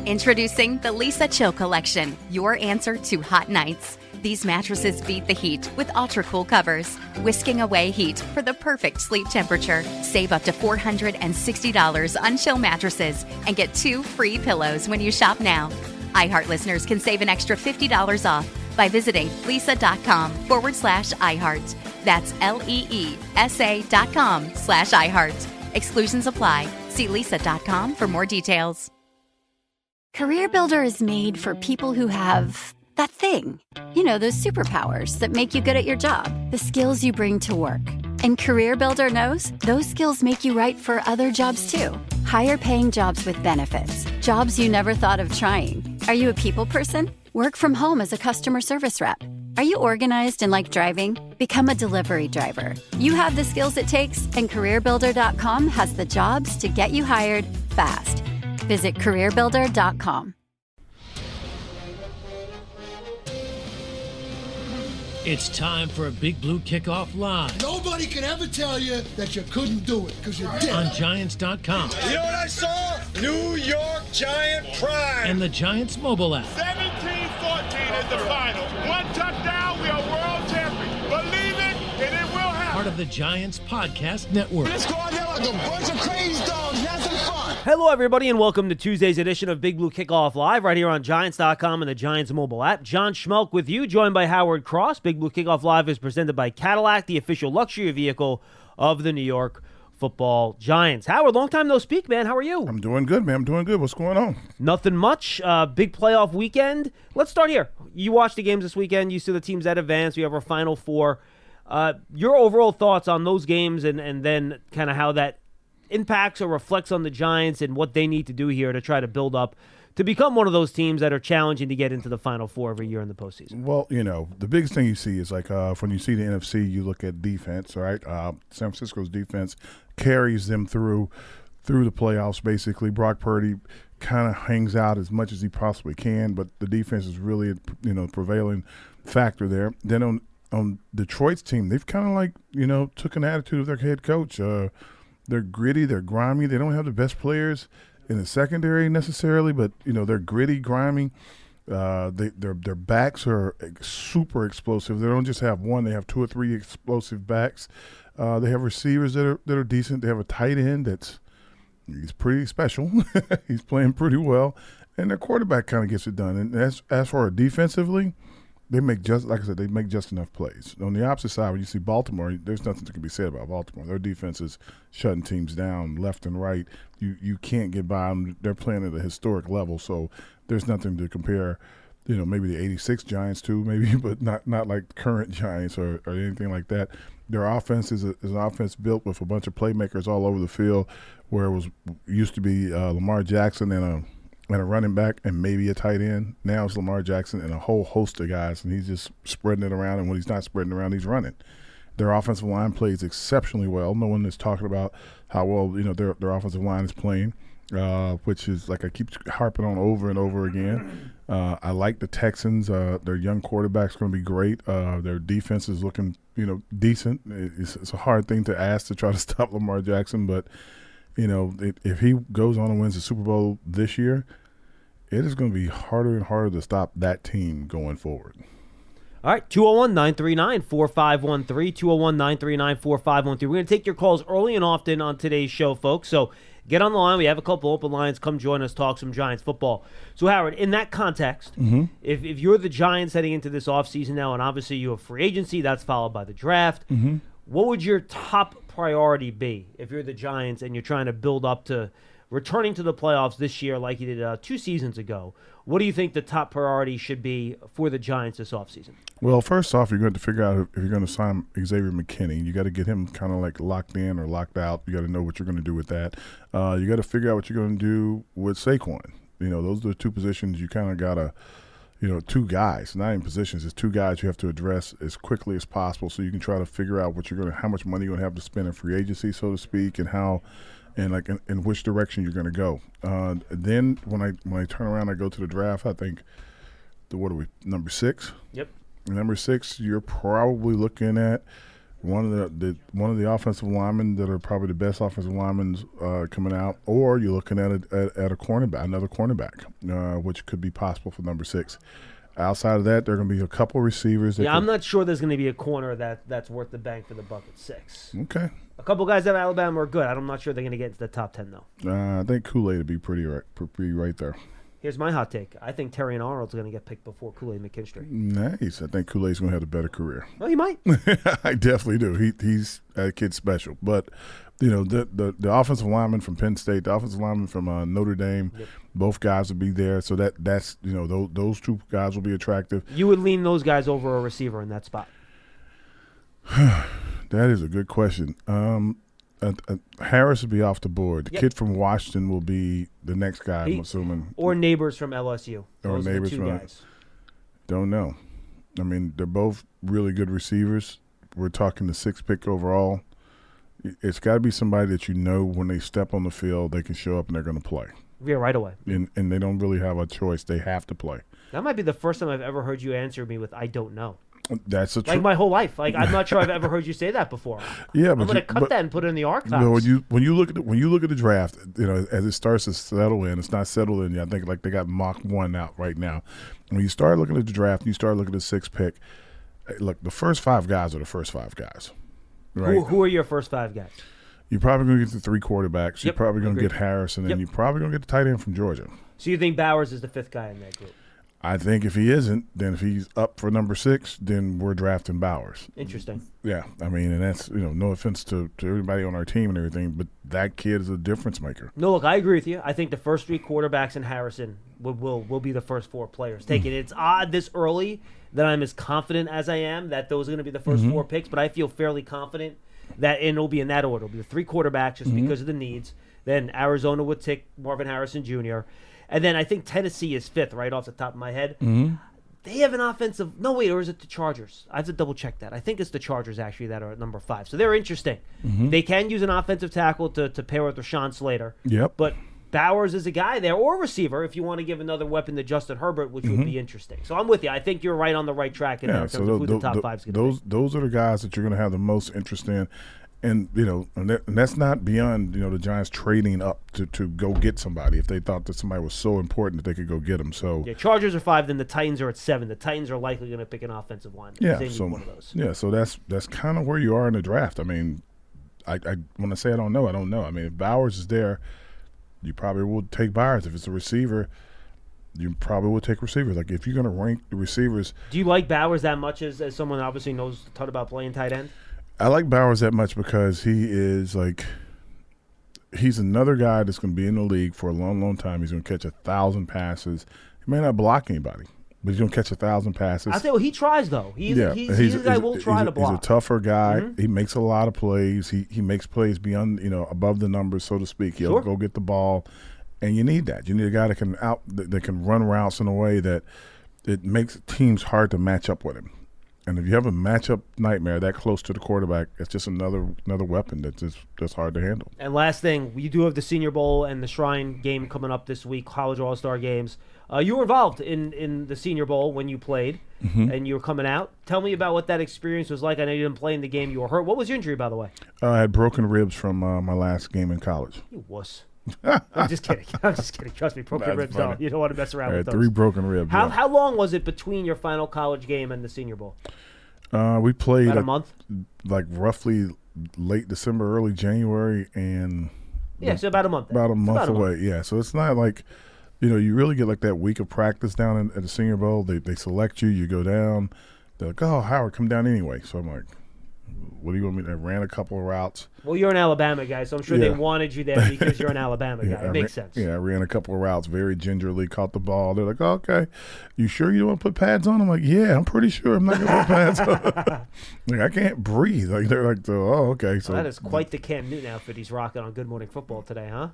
Introducing the Lisa Chill Collection, your answer to hot nights. These mattresses beat the heat with ultra-cool covers, whisking away heat for the perfect sleep temperature. Save up to $460 on Chill mattresses and get 2 free pillows when you shop now. iHeart listeners can save an extra $50 off by visiting lisa.com/iHeart. That's LEESA.com/iHeart. Exclusions apply. See lisa.com for more details. Career Builder is made for people who have that thing. You know, those superpowers that make you good at your job, the skills you bring to work. And Career Builder knows those skills make you right for other jobs too. Higher paying jobs with benefits, jobs you never thought of trying. Are you a people person? Work from home as a customer service rep. Are you organized and like driving? Become a delivery driver. You have the skills it takes, and CareerBuilder.com has the jobs to get you hired fast. Visit CareerBuilder.com. It's time for a Big Blue Kickoff Live. Nobody can ever tell you that you couldn't do it, because you did. On Giants.com. You know what I saw? New York Giant pride. And the Giants mobile app. 17-14 is the final. One touchdown, we are world champions. Believe it, and it will happen. Part of the Giants Podcast Network. Let's go out there like a bunch of crazy dogs. Have some fun. Hello, everybody, and welcome to Tuesday's edition of Big Blue Kickoff Live right here on Giants.com and the Giants mobile app. John Schmelk with you, joined by Howard Cross. Big Blue Kickoff Live is presented by Cadillac, the official luxury vehicle of the New York Football Giants. Howard, long time no speak, man. How are you? I'm doing good, man. I'm doing good. What's going on? Nothing much. Big playoff weekend. Let's start here. You watched the games this weekend. You see the teams that advanced. We have our Final Four. Your overall thoughts on those games and then kind of how that impacts or reflects on the Giants and what they need to do here to try to build up to become one of those teams that are challenging to get into the Final Four every year in the postseason. Well, you know, the biggest thing you see is like when you see the NFC, you look at defense, all right? San Francisco's defense carries them through the playoffs, basically. Brock Purdy kind of hangs out as much as he possibly can, but the defense is really, prevailing factor there. Then on Detroit's team, they've kind of like, took an attitude of their head coach. They're gritty, they're grimy. They don't have the best players in the secondary necessarily, but they're gritty, grimy. Their backs are super explosive. They don't just have one; they have 2 or 3 explosive backs. They have receivers that are decent. They have a tight end he's pretty special. He's playing pretty well, and their quarterback kind of gets it done. And as for defensively, they make just enough plays. On the opposite side, when you see Baltimore, there's nothing that can be said about Baltimore. Their defense is shutting teams down left and right. You can't get by them. They're playing at a historic level, so there's nothing to compare, maybe the '86 Giants to, maybe, but not like current Giants or anything like that. Their offense is an offense built with a bunch of playmakers all over the field, where it used to be Lamar Jackson and a running back and maybe a tight end. Now it's Lamar Jackson and a whole host of guys, and he's just spreading it around, and when he's not spreading it around, he's running. Their offensive line plays exceptionally well. No one is talking about how well their offensive line is playing, which is like I keep harping on over and over again. I like the Texans. Their young quarterback's going to be great. Their defense is looking decent. It's a hard thing to ask to try to stop Lamar Jackson, but if he goes on and wins the Super Bowl this year, it is going to be harder and harder to stop that team going forward. All right, 201-939-4513, 201-939-4513. We're going to take your calls early and often on today's show, folks. So get on the line. We have a couple open lines. Come join us, talk some Giants football. So, Howard, in that context, if you're the Giants heading into this offseason now, and obviously you have free agency, that's followed by the draft, what would your top priority be if you're the Giants and you're trying to build up to returning to the playoffs this year like you did 2 seasons ago? What do you think the top priority should be for the Giants this offseason? Well, first off, you're going to figure out if you're going to sign Xavier McKinney. You got to get him kind of like locked in or locked out. You got to know what you're going to do with that. You got to figure out what you're going to do with Saquon. Those are the 2 positions you kind of got to, 2 guys, not even positions. It's 2 guys you have to address as quickly as possible so you can try to figure out how much money you're going to have to spend in free agency, so to speak, and how – and like in which direction you're going to go. Then when I turn around, I go to the draft. I think number 6? Yep. Number 6, you're probably looking at one of the offensive linemen that are probably the best offensive linemen coming out, or you're looking at a cornerback, another cornerback, which could be possible for number 6. Outside of that, there are going to be a couple receivers. I'm not sure there's going to be a corner that's worth the bang for the buck at 6. Okay. A couple guys out of Alabama are good. I'm not sure they're going to get into the top 10, though. I think Kool-Aid would be pretty right there. Here's my hot take. I think Terrion Arnold's going to get picked before Kool-Aid McKinstry. Nice. I think Kool-Aid's going to have a better career. Well, he might. I definitely do. He's a kid special. But, the offensive lineman from Penn State, the offensive lineman from Notre Dame, both guys will be there. So that's those 2 guys will be attractive. You would lean those guys over a receiver in that spot. That is a good question. Harris will be off the board. The kid from Washington will be the next guy, I'm assuming. Or Neighbors from LSU. Those are the 2 guys. Don't know. I mean, they're both really good receivers. We're talking the 6th pick overall. It's got to be somebody that when they step on the field, they can show up and they're going to play. Yeah, right away. And they don't really have a choice. They have to play. That might be the first time I've ever heard you answer me with "I don't know." That's like my whole life. Like I'm not sure I've ever heard you say that before. Yeah, I'm going to cut that and put it in the archives. But when you look at the draft, as it starts to settle in, it's not settled in yet. I think like they got mock 1 out right now. When you start looking at the draft, and you start looking at the 6th pick. Look, the first 5 guys are the first 5 guys. Right? Who are your first 5 guys? You're probably going to get the 3 quarterbacks. You're probably going to get Harris, and then you're probably going to get the tight end from Georgia. So you think Bowers is the 5th guy in that group? I think if he isn't, then if he's up for number 6, then we're drafting Bowers. Interesting. Yeah, I mean, and that's no offense to everybody on our team and everything, but that kid is a difference maker. No, look, I agree with you. I think the first 3 quarterbacks and Harrison will be the first 4 players taken. It's odd this early that I'm as confident as I am that those are going to be the first 4 picks, but I feel fairly confident that it'll be in that order. It'll be the 3 quarterbacks just because of the needs. Then Arizona would take Marvin Harrison Jr. And then I think Tennessee is 5th, right off the top of my head. They have an offensive – no, wait, or is it the Chargers? I have to double-check that. I think it's the Chargers, actually, that are at number 5. So they're interesting. They can use an offensive tackle to pair with Rashawn Slater. Yep. But Bowers is a guy there, or a receiver, if you want to give another weapon to Justin Herbert, which would be interesting. So I'm with you. I think you're right on the right track in terms of who the top 5 is going to be. Those are the guys that you're going to have the most interest in. And, and that's not beyond, the Giants trading up to go get somebody if they thought that somebody was so important that they could go get them. So yeah, Chargers are 5, then the Titans are at 7. The Titans are likely going to pick an offensive lineman. Yeah, they need one of those. Yeah, so that's kind of where you are in the draft. I mean, I when I say I don't know, I don't know. I mean, if Bowers is there, you probably would take Bowers. If it's a receiver, you probably would take receivers. Like if you're going to rank the receivers. Do you like Bowers that much as someone that obviously knows a ton about playing tight end? I like Bowers that much because he is he's another guy that's going to be in the league for a long, long time. He's going to catch 1,000 passes. He may not block anybody, but he's going to catch 1,000 passes. I think he tries though. He's a guy who will try to block. He's a tougher guy. He makes a lot of plays. He makes plays beyond above the numbers, so to speak. He'll go get the ball, and you need that. You need a guy that can run routes in a way that it makes teams hard to match up with him. And if you have a matchup nightmare that close to the quarterback, it's just another weapon that's hard to handle. And last thing, we do have the Senior Bowl and the Shrine game coming up this week, college all-star games. You were involved in the Senior Bowl when you played, and you were coming out. Tell me about what that experience was like. I know you didn't play in the game. You were hurt. What was your injury, by the way? I had broken ribs from my last game in college. You wuss. I'm just kidding. Trust me, broken ribs don't. You don't want to mess around with those. 3 broken ribs. How long was it between your final college game and the Senior Bowl? We played about a month, like roughly late December, early January, and so about a month. About a month away. Yeah, so it's not like you really get like that week of practice down at the Senior Bowl. They select you, you go down. They're like, "Oh, Howard, come down anyway." So I'm like, what do you want me to? I ran a couple of routes. Well, you're an Alabama guy, so I'm sure they wanted you there because you're an Alabama guy. It makes sense. Yeah, I ran a couple of routes very gingerly, caught the ball. They're like, okay, you sure you don't want to put pads on? I'm like, yeah, I'm pretty sure I'm not going to put pads on. Like, I can't breathe. Like, they're like, oh, okay. So that is quite the Cam Newton outfit he's rocking on Good Morning Football today, huh?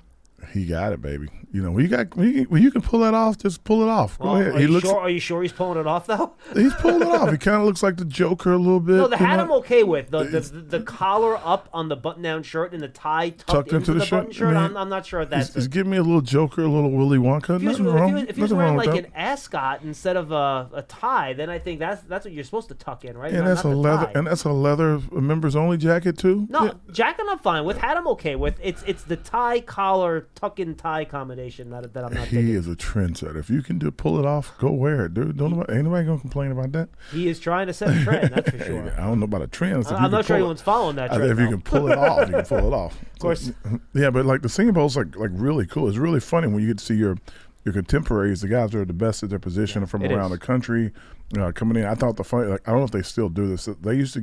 He got it, baby. You know, when you can pull that off, just pull it off. Go ahead. Are you sure he's pulling it off though? He's pulling it off. He kind of looks like the Joker a little bit. No, the hat I'm okay with. The collar up on the button-down shirt and the tie tucked into the button shirt. I'm not sure if that's. He's giving me a little Joker, a little Willy Wonka. If he was wearing like an ascot instead of a tie, then I think that's what you're supposed to tuck in, right? And that's a leather. And that's a leather members only jacket too. No, jacket I'm fine with. Hat I'm okay with. It's the tie collar tuck in tie combination that I'm not. He is a trendsetter. If you can pull it off, go wear it, dude. Ain't nobody gonna complain about that. He is trying to set a trend, that's for sure. I don't know about a trend. I'm not sure anyone's following that trend. If you can pull it off, you can pull it off. Of course. Yeah, but like the Singing Bowl's like really cool. It's really funny when you get to see your contemporaries, the guys that are the best at their position from around the country, coming in. I thought I don't know if they still do this. They used to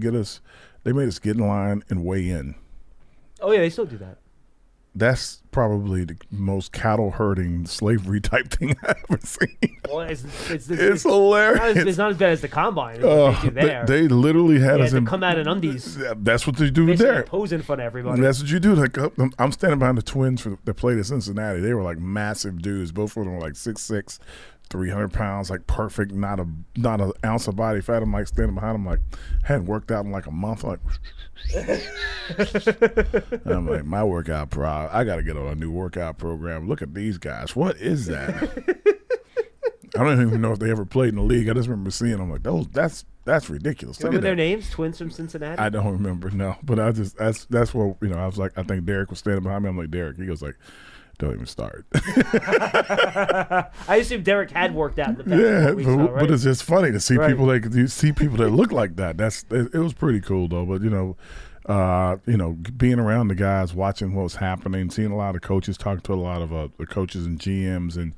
they made us get in line and weigh in. Oh yeah, they still do that. That's probably the most cattle herding slavery type thing I've ever seen. Well, it's hilarious. It's not as bad as the combine. They literally had us come out in undies. That's what they do there. Pose in front of everybody. That's what you do. Like I'm standing behind the twins that played at Cincinnati. They were like massive dudes. Both of them were like 6'6", 300 pounds, like perfect, not an ounce of body fat. I'm like standing behind them, like hadn't worked out in like a month. Like I'm like, my workout I got to get on a new workout program. Look at these guys. What is that? I don't even know if they ever played in the league. I just remember seeing them like, that's ridiculous. Remember their names? Twins from Cincinnati? I don't remember, no. But that's where, I was like, I think Derek was standing behind me. I'm like, Derek. He goes like, don't even start. I assume Derek had worked out in the past weeks, though, right? But it's just funny to see people that look like that. It was pretty cool though. But being around the guys, watching what was happening, seeing a lot of coaches, talking to a lot of the coaches and GMs, and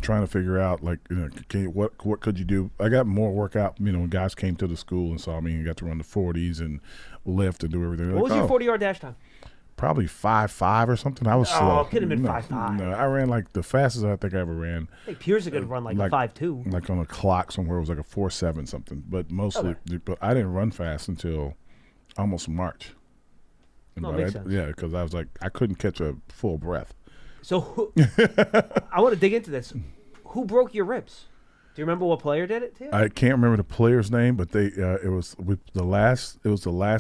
trying to figure out what could you do. I got more workout. When guys came to the school and saw me and got to run the 40s and lift and do everything. What was your 40-yard dash time? Probably 5.5 or something. I was slow. Oh, could have been 5.5. No, I ran like the fastest I think I ever ran. I think Pierce could run like 5.2. Like on a clock somewhere, it was like a 4.7 something. But mostly, but I didn't run fast until almost March. Makes sense. Yeah, because I was like, I couldn't catch a full breath. So I want to dig into this. Who broke your ribs? Do you remember what player did it to you? I can't remember the player's name, but it was the last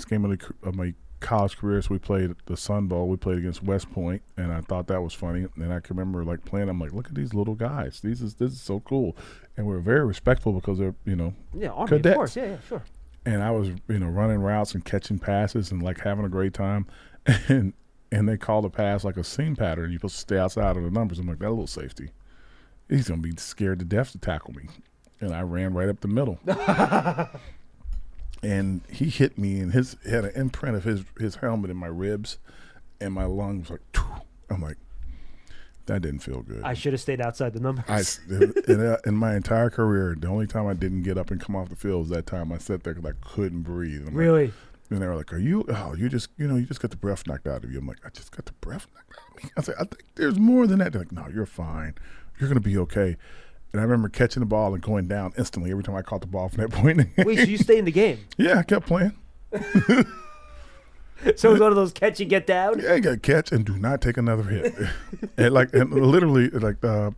game of my college career. So we played the Sun Bowl. We played against West Point, and I thought that was funny. And I can remember like playing. I'm like, look at these little guys. This is so cool. And we were very respectful because they're Army, cadets. Of course, yeah, sure. And I was running routes and catching passes and like having a great time. And they called a pass like a seam pattern. You're supposed to stay outside of the numbers. I'm like, that little safety, he's gonna be scared to death to tackle me. And I ran right up the middle. And he hit me, and had an imprint of his helmet in my ribs, and my lungs like. I'm like, that didn't feel good. I should have stayed outside the numbers. In my entire career, the only time I didn't get up and come off the field was that time I sat there because I couldn't breathe. Really? And they were like, you just got the breath knocked out of you. I'm like, I just got the breath knocked out of me. I said, I think there's more than that. They're like, no, you're fine. You're going to be okay. And I remember catching the ball and going down instantly every time I caught the ball from that point. Wait, so you stayed in the game? Yeah, I kept playing. So it was one of those catch and get down? Yeah, you got to catch and do not take another hit. and literally, oh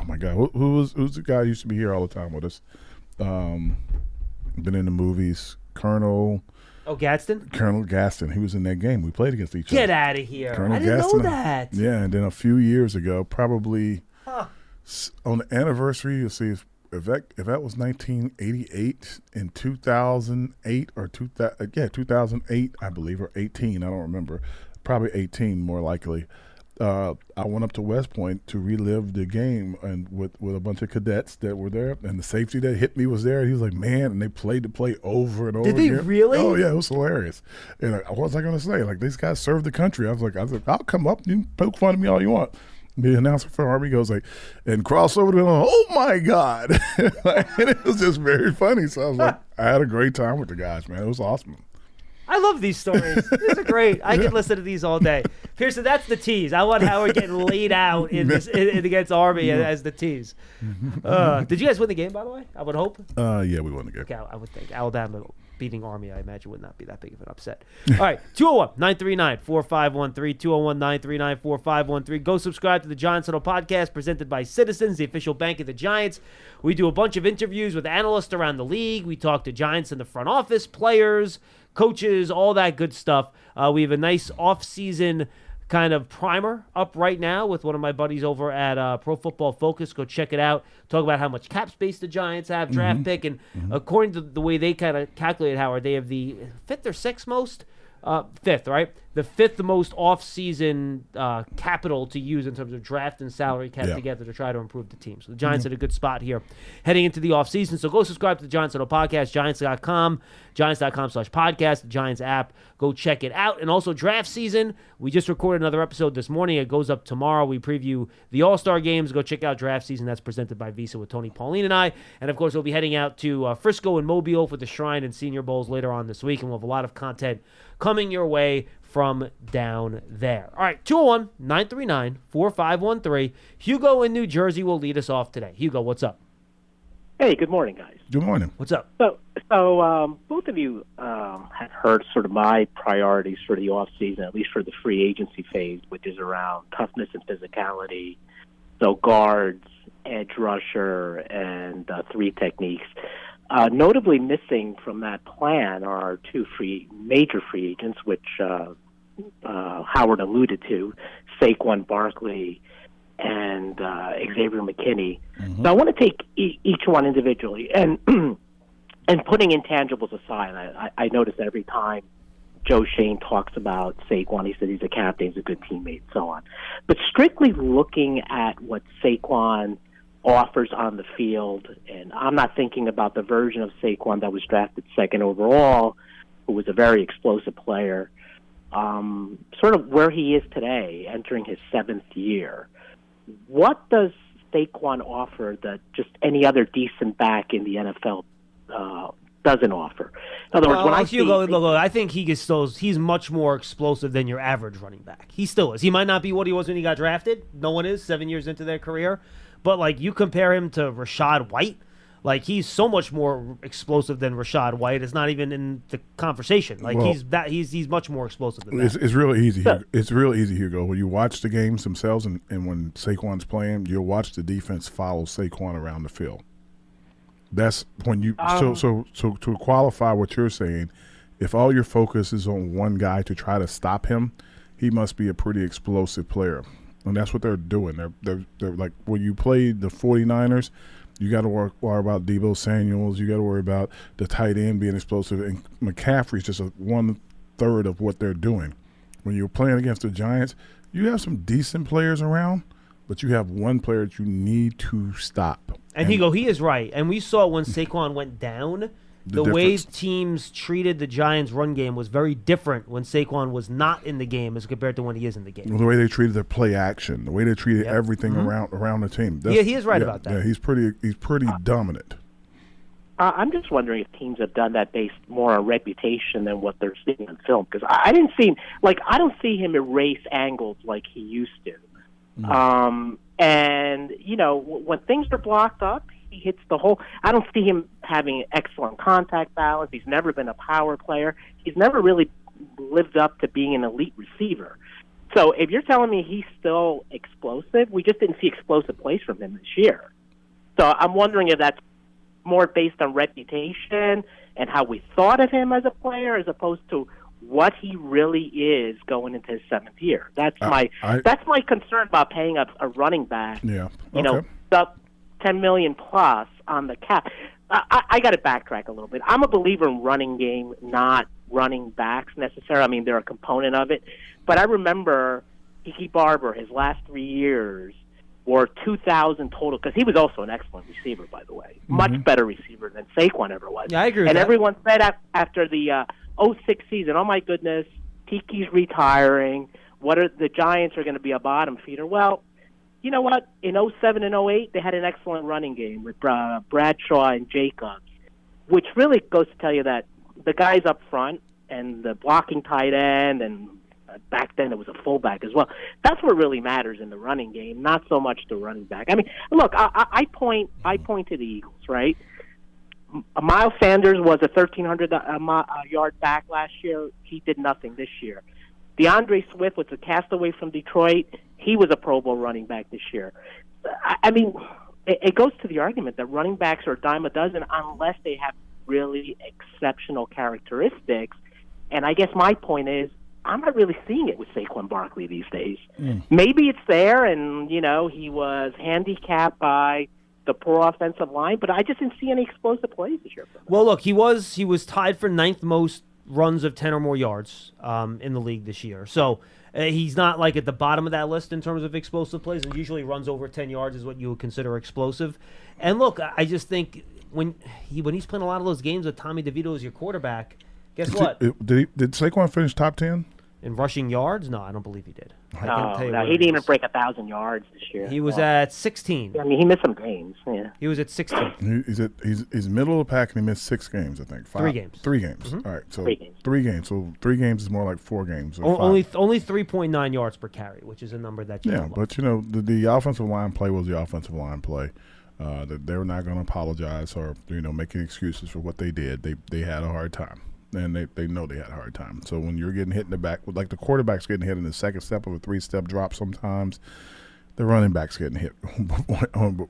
my God, who's the guy who used to be here all the time with us? Been in the movies, Colonel. Oh, Gadsden? Colonel Gaston. He was in that game. We played against each other. Get out of here. Colonel I didn't Gaston, know that. Yeah, and then a few years ago, probably on the anniversary, you'll see if that was 1988 in 2008 or 2008, I believe, or 18, I don't remember. Probably 18 more likely. I went up to West Point to relive the game and with a bunch of cadets that were there, and the safety that hit me was there. He was like, man, and they played the play over and over again. Did they really? Oh, yeah, it was hilarious. And what was I going to say? Like, these guys served the country. I was like, I'll come up. You can poke fun of me all you want. The announcer for Army goes like, and cross over to them, oh, my God. And it was just very funny. So I was like, I had a great time with the guys, man. It was awesome. I love these stories. These are great. I could listen to these all day. Pearson, that's the tease. I want Howard getting laid out against Army as the tease. Did you guys win the game, by the way? I would hope. Yeah, we won the game. Okay, I would think Alabama beating Army, I imagine, would not be that big of an upset. All right, 201-939-4513, 201-939-4513. Go subscribe to the Giants Huddle podcast presented by Citizens, the official bank of the Giants. We do a bunch of interviews with analysts around the league. We talk to Giants in the front office, players, coaches, all that good stuff. We have a nice off-season kind of primer up right now with one of my buddies over at Pro Football Focus. Go check it out. Talk about how much cap space the Giants have, draft pick, and according to the way they kind of calculate, Howard, they have the fifth or sixth most, fifth, right? The fifth most off-season capital to use in terms of draft and salary cap together to try to improve the team. So the Giants are in a good spot here heading into the offseason. So go subscribe to the Giants Huddle podcast, Giants.com, Giants.com/podcast, the Giants app. Go check it out. And also draft season. We just recorded another episode this morning. It goes up tomorrow. We preview the All-Star games. Go check out draft season. That's presented by Visa with Tony, Pauline, and I. And, of course, we'll be heading out to Frisco and Mobile for the Shrine and Senior Bowls later on this week. And we'll have a lot of content coming your way from down there. All right, 201-939-4513. Hugo in New Jersey will lead us off today. Hugo, what's up? Hey, good morning, guys. Good morning. What's up? So both of you have heard sort of my priorities for the offseason, at least for the free agency phase, which is around toughness and physicality. So guards, edge rusher, and three techniques. Notably missing from that plan are two major free agents, which Howard alluded to, Saquon Barkley and Xavier McKinney. So I want to take each one individually, and and putting intangibles aside, I notice every time Joe Shane talks about Saquon, he said he's a captain, he's a good teammate, so on. But strictly looking at what Saquon offers on the field, and I'm not thinking about the version of Saquon that was drafted second overall, who was a very explosive player, sort of where he is today, entering his seventh year. What does Saquon offer that just any other decent back in the NFL doesn't offer? In other words, when I think he's much more explosive than your average running back. He still is. He might not be what he was when he got drafted. No one is 7 years into their career. But, like, you compare him to Rachaad White, like, he's so much more explosive than Rachaad White. It's not even in the conversation. Like, he's much more explosive than that. It's really easy. It's really easy, Hugo. When you watch the games themselves and when Saquon's playing, you'll watch the defense follow Saquon around the field. That's when you so to qualify what you're saying, if all your focus is on one guy to try to stop him, he must be a pretty explosive player. And that's what they're doing. They're like, when you play the 49ers, you got to worry about Deebo Samuels. You got to worry about the tight end being explosive. And McCaffrey's just 1/3 of what they're doing. When you're playing against the Giants, you have some decent players around, but you have one player that you need to stop. And he is right. And we saw when Saquon went down, the way teams treated the Giants' run game was very different when Saquon was not in the game as compared to when he is in the game. Well, the way they treated their play action, the way they treated everything around the team. Yeah, he is right about that. Yeah, he's pretty dominant. I'm just wondering if teams have done that based more on reputation than what they're seeing on film. Because I don't see him erase angles like he used to. And when things are blocked up, he hits the hole. I don't see him having excellent contact balance. He's never been a power player. He's never really lived up to being an elite receiver. So if you're telling me he's still explosive, we just didn't see explosive plays from him this year. So I'm wondering if that's more based on reputation and how we thought of him as a player as opposed to what he really is going into his seventh year. That's my concern about paying a running back. Yeah. Okay. Up $10 million plus on the cap. I got to backtrack a little bit. I'm a believer in running game, not running backs necessarily. I mean, they're a component of it. But I remember Kiki Barber, his last 3 years, were 2,000 total, because he was also an excellent receiver, by the way. Much better receiver than Saquon ever was. Yeah, I agree with and that. Everyone said after the 06 season, oh, my goodness, Kiki's retiring. The Giants are going to be a bottom feeder. Well, you know what? In 07 and 08, they had an excellent running game with Bradshaw and Jacobs, which really goes to tell you that the guys up front and the blocking tight end, and back then it was a fullback as well, that's what really matters in the running game, not so much the running back. I mean, look, I point to the Eagles, right? Miles Sanders was a 1,300 yard back last year. He did nothing this year. DeAndre Swift was a castaway from Detroit. He was a Pro Bowl running back this year. I mean, it goes to the argument that running backs are a dime a dozen unless they have really exceptional characteristics. And I guess my point is, I'm not really seeing it with Saquon Barkley these days. Maybe it's there, and, he was handicapped by the poor offensive line, but I just didn't see any explosive plays this year. Well, look, he was tied for 9th most runs of 10 or more yards in the league this year. So he's not like at the bottom of that list in terms of explosive plays, and usually runs over 10 yards is what you would consider explosive. And look, I just think when he's playing a lot of those games with Tommy DeVito as your quarterback, guess what? Did Saquon finish top 10? In rushing yards? No, I don't believe he did. No, he didn't even break 1,000 yards this year. He was at 16. I mean, he missed some games. Yeah, he was at 16. He's middle of the pack, and he missed 6 games, I think. 3 games. 3 games. All right, so 3 games. So 3 games is more like 4 games. Only 3.9 yards per carry, which is a number that you don't but the offensive line play was the offensive line play. That they were not going to apologize or make any excuses for what they did. They had a hard time. And they know they had a hard time. So when you're getting hit in the back, like the quarterback's getting hit in the second step of a 3-step drop sometimes, the running back's getting hit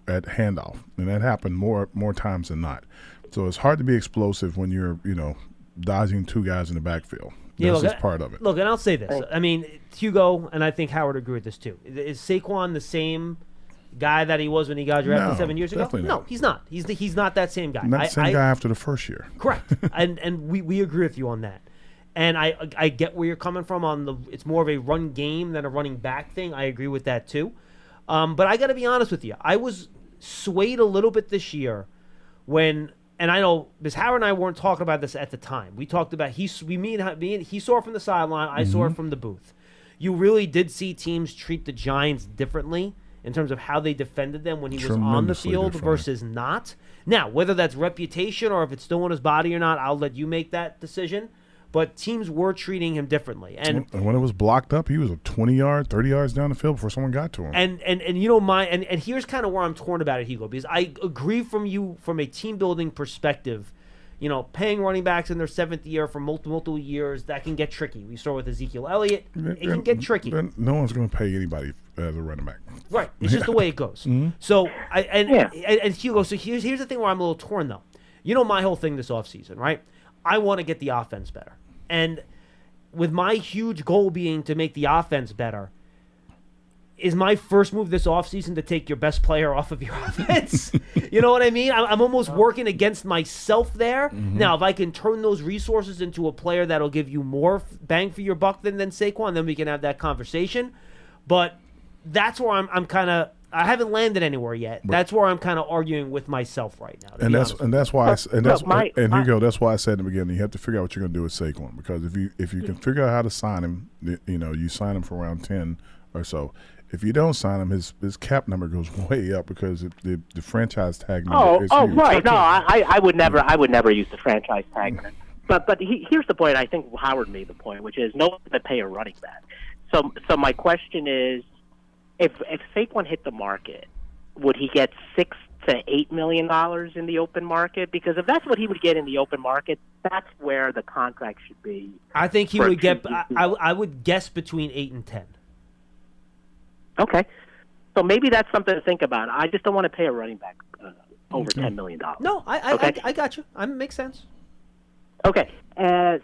at handoff. And that happened more times than not. So it's hard to be explosive when you're, dodging 2 guys in the backfield. That's just part of it. Look, and I'll say this. I mean, Hugo, and I think Howard agree with this too. Is Saquon the same guy that he was when he got drafted 7 years ago? No, he's not. He's not that same guy. Not the same guy after the first year. Correct. and we agree with you on that. And I get where you're coming from on it's more of a run game than a running back thing. I agree with that too. But I got to be honest with you. I was swayed a little bit this year when, and I know because Howard and I weren't talking about this at the time. We talked about he saw it from the sideline. I saw it from the booth. You really did see teams treat the Giants differently in terms of how they defended them when he was on the field versus not. Now, whether that's reputation or if it's still on his body or not, I'll let you make that decision. But teams were treating him differently. And when it was blocked up, he was 20 yards, 30 yards down the field before someone got to him. And here's kind of where I'm torn about it, Hugo, because I agree from a team-building perspective. Paying running backs in their 7th year for multiple years, that can get tricky. We saw with Ezekiel Elliott. It can get tricky. No one's going to pay anybody as a running back. Right. It's just the way it goes. So, and Hugo, so here's the thing where I'm a little torn, though. My whole thing this offseason, right? I want to get the offense better. And with my huge goal being to make the offense better, is my first move this offseason to take your best player off of your offense? You know what I mean? I'm almost working against myself there. Now, if I can turn those resources into a player that'll give you more bang for your buck than Saquon, then we can have that conversation. But that's where I'm kind of – I haven't landed anywhere yet. That's where I'm kind of arguing with myself right now. That's why Hugo, that's why I said in the beginning, you have to figure out what you're going to do with Saquon, because if you can figure out how to sign him, you sign him for around 10 or so. If you don't sign him, his cap number goes way up because the franchise tag number is huge. Right. No, I would never use the franchise tag. But here's the point. I think Howard made the point, which is no one to pay a running back. So my question is, if Saquon hit the market, would he get $6 to $8 million in the open market? Because if that's what he would get in the open market, that's where the contract should be. I think he would get. I would guess between 8 and 10. Okay, so maybe that's something to think about. I just don't want to pay a running back over $10 million. No, I got you. Makes sense. Okay,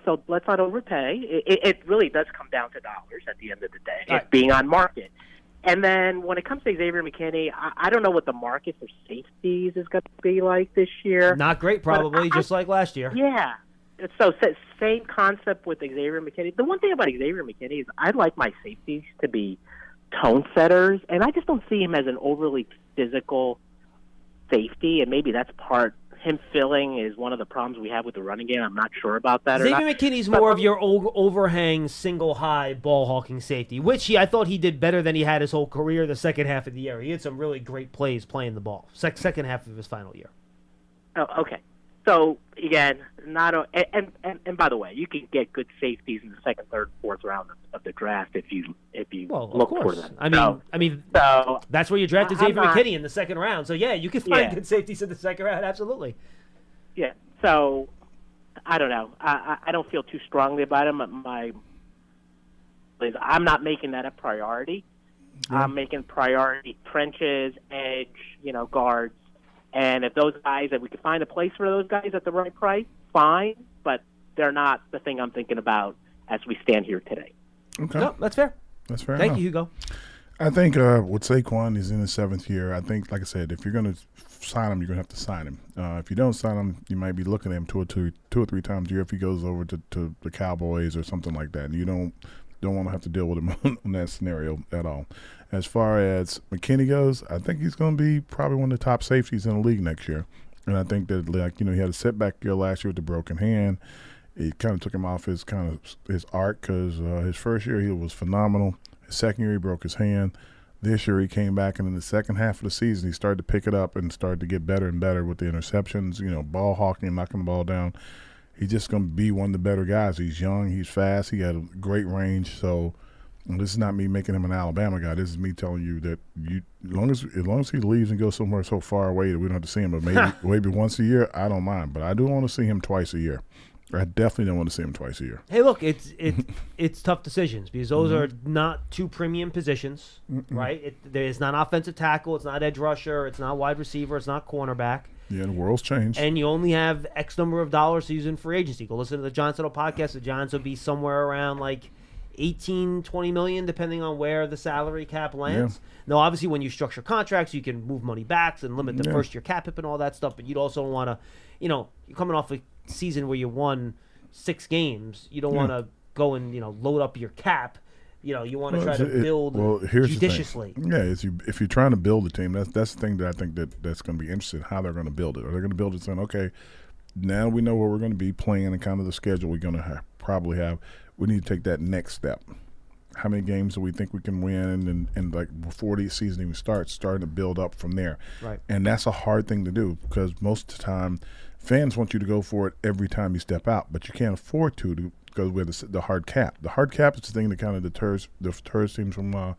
so let's not overpay. It really does come down to dollars at the end of the day. It's being on market. And then when it comes to Xavier McKinney, I don't know what the market for safeties is going to be like this year. Not great, probably, just like last year. Yeah. So same concept with Xavier McKinney. The one thing about Xavier McKinney is I like my safeties to be tone setters, and I just don't see him as an overly physical safety, and maybe that's part him filling is one of the problems we have with the running game. I'm not sure about that. Xavier McKinney's more of your overhang, single high ball hawking safety, which I thought he did better than he had his whole career the second half of the year. He had some really great plays playing the ball. Second half of his final year. Oh, okay. So again, and by the way, you can get good safeties in the second, third, fourth round of the draft if you look for them. I mean, that's where you drafted Xavier McKinney in the second round. So yeah, you can find good safeties in the second round. Absolutely. Yeah. So I don't know. I don't feel too strongly about him. I'm not making that a priority. Yeah. I'm making priority trenches, edge, guards. And if those guys, if we can find a place for those guys at the right price, fine. But they're not the thing I'm thinking about as we stand here today. Okay. No, that's fair. That's fair. Thank you, Hugo. I think with Saquon, he's in his 7th year. I think, like I said, if you're going to sign him, you're going to have to sign him. If you don't sign him, you might be looking at him two or three times a year if he goes over to the Cowboys or something like that. And you don't want to have to deal with him on that scenario at all. As far as McKinney goes, I think he's going to be probably one of the top safeties in the league next year. And I think that, he had a setback year last year with the broken hand. It kind of took him off his arc because his first year he was phenomenal. His second year he broke his hand. This year he came back, and in the second half of the season he started to pick it up and started to get better and better with the interceptions, ball hawking, knocking the ball down. He's just going to be one of the better guys. He's young, he's fast, he had a great range. So this is not me making him an Alabama guy. This is me telling you that as long as he leaves and goes somewhere so far away that we don't have to see him, but maybe once a year, I don't mind. But I do want to see him twice a year. I definitely don't want to see him twice a year. Hey, look, it's tough decisions because those are not two premium positions, right? It's not offensive tackle, it's not edge rusher, it's not wide receiver, it's not cornerback. Yeah, the world's changed. And you only have X number of dollars to use in free agency. Go listen to the John Settle podcast. The Giants will be somewhere around like 18, 20 million, depending on where the salary cap lands. Yeah. Now, obviously, when you structure contracts, you can move money back and limit the first year cap hit and all that stuff. But you'd also want to, you're coming off a season where you won 6 games. You don't want to go and load up your cap. You want to try to build judiciously. Yeah, if you're trying to build a team, that's the thing that I think that's going to be interesting. How they're going to build it. Are they going to build it saying, okay, now we know where we're going to be playing and kind of the schedule we're going to probably have. We need to take that next step. How many games do we think we can win? And like before the season even starts, starting to build up from there. Right. And that's a hard thing to do because most of the time fans want you to go for it every time you step out, but you can't afford to because we have the hard cap. The hard cap is the thing that kind of deters teams from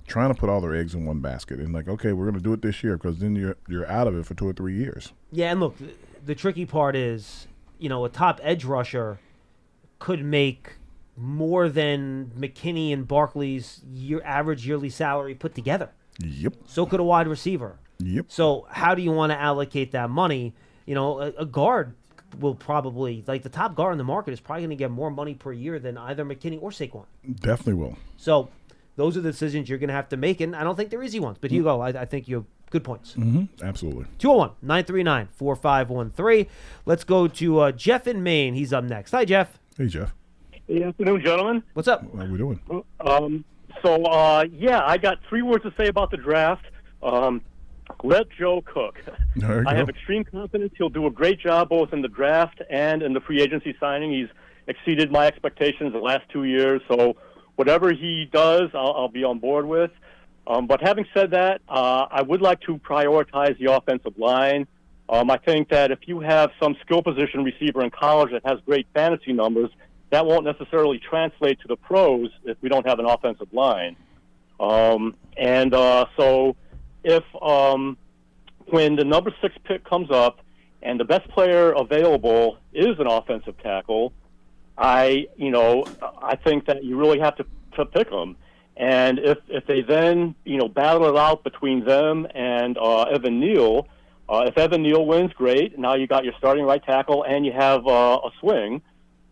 trying to put all their eggs in one basket and like, okay, we're going to do it this year because then you're out of it for 2 or 3 years. Yeah, and look, the tricky part is, a top edge rusher could make more than McKinney and Barkley's average yearly salary put together. Yep. So could a wide receiver. Yep. So how do you want to allocate that money? A guard will probably, like the top guard in the market is probably going to get more money per year than either McKinney or Saquon. Definitely will. So those are the decisions you're going to have to make, and I don't think they're easy ones. But Hugo, I think you have good points. Mm-hmm. Absolutely. 201-939-4513. Let's go to Jeff in Maine. He's up next. Hi, Jeff. Hey, Jeff. Good afternoon, gentlemen. What's up? How are we doing? I got 3 words to say about the draft. Let Joe cook. I have extreme confidence he'll do a great job both in the draft and in the free agency signing. He's exceeded my expectations the last 2 years, so whatever he does, I'll be on board with. But having said that, I would like to prioritize the offensive line. I think that if you have some skill position receiver in college that has great fantasy numbers, that won't necessarily translate to the pros if we don't have an offensive line. So if when the number 6 pick comes up and the best player available is an offensive tackle, I think that you really have to pick them. And if they then battle it out between them and Evan Neal, if Evan Neal wins, great. Now you got your starting right tackle and you have a swing.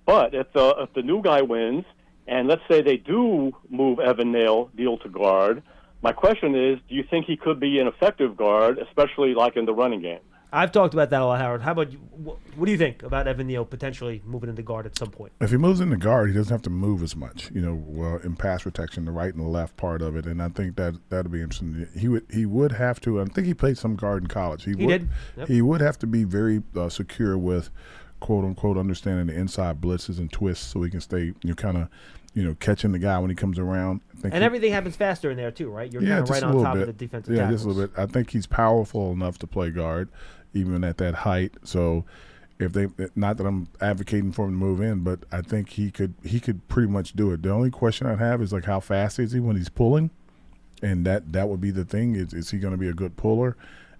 But if the new guy wins, and let's say they do move Evan Neal to guard, my question is, do you think he could be an effective guard, especially like in the running game? I've talked about that a lot, Howard. How about you? What do you think about Evan Neal potentially moving into guard at some point? If he moves into guard, he doesn't have to move as much, in pass protection, the right and the left part of it. And I think that'd be interesting. He would have to. I think he played some guard in college. He did. Yep. He would have to be very secure with, quote unquote, understanding the inside blitzes and twists, so he can stay catching the guy when he comes around. Everything happens faster in there too, right? You're kind of right on top of the defensive tackles. Just a little bit. I think he's powerful enough to play guard, even at that height. So if they, not that I'm advocating for him to move in, but I think he could pretty much do it. The only question I'd have is like how fast is he when he's pulling, and that would be the thing. Is he going to be a good puller?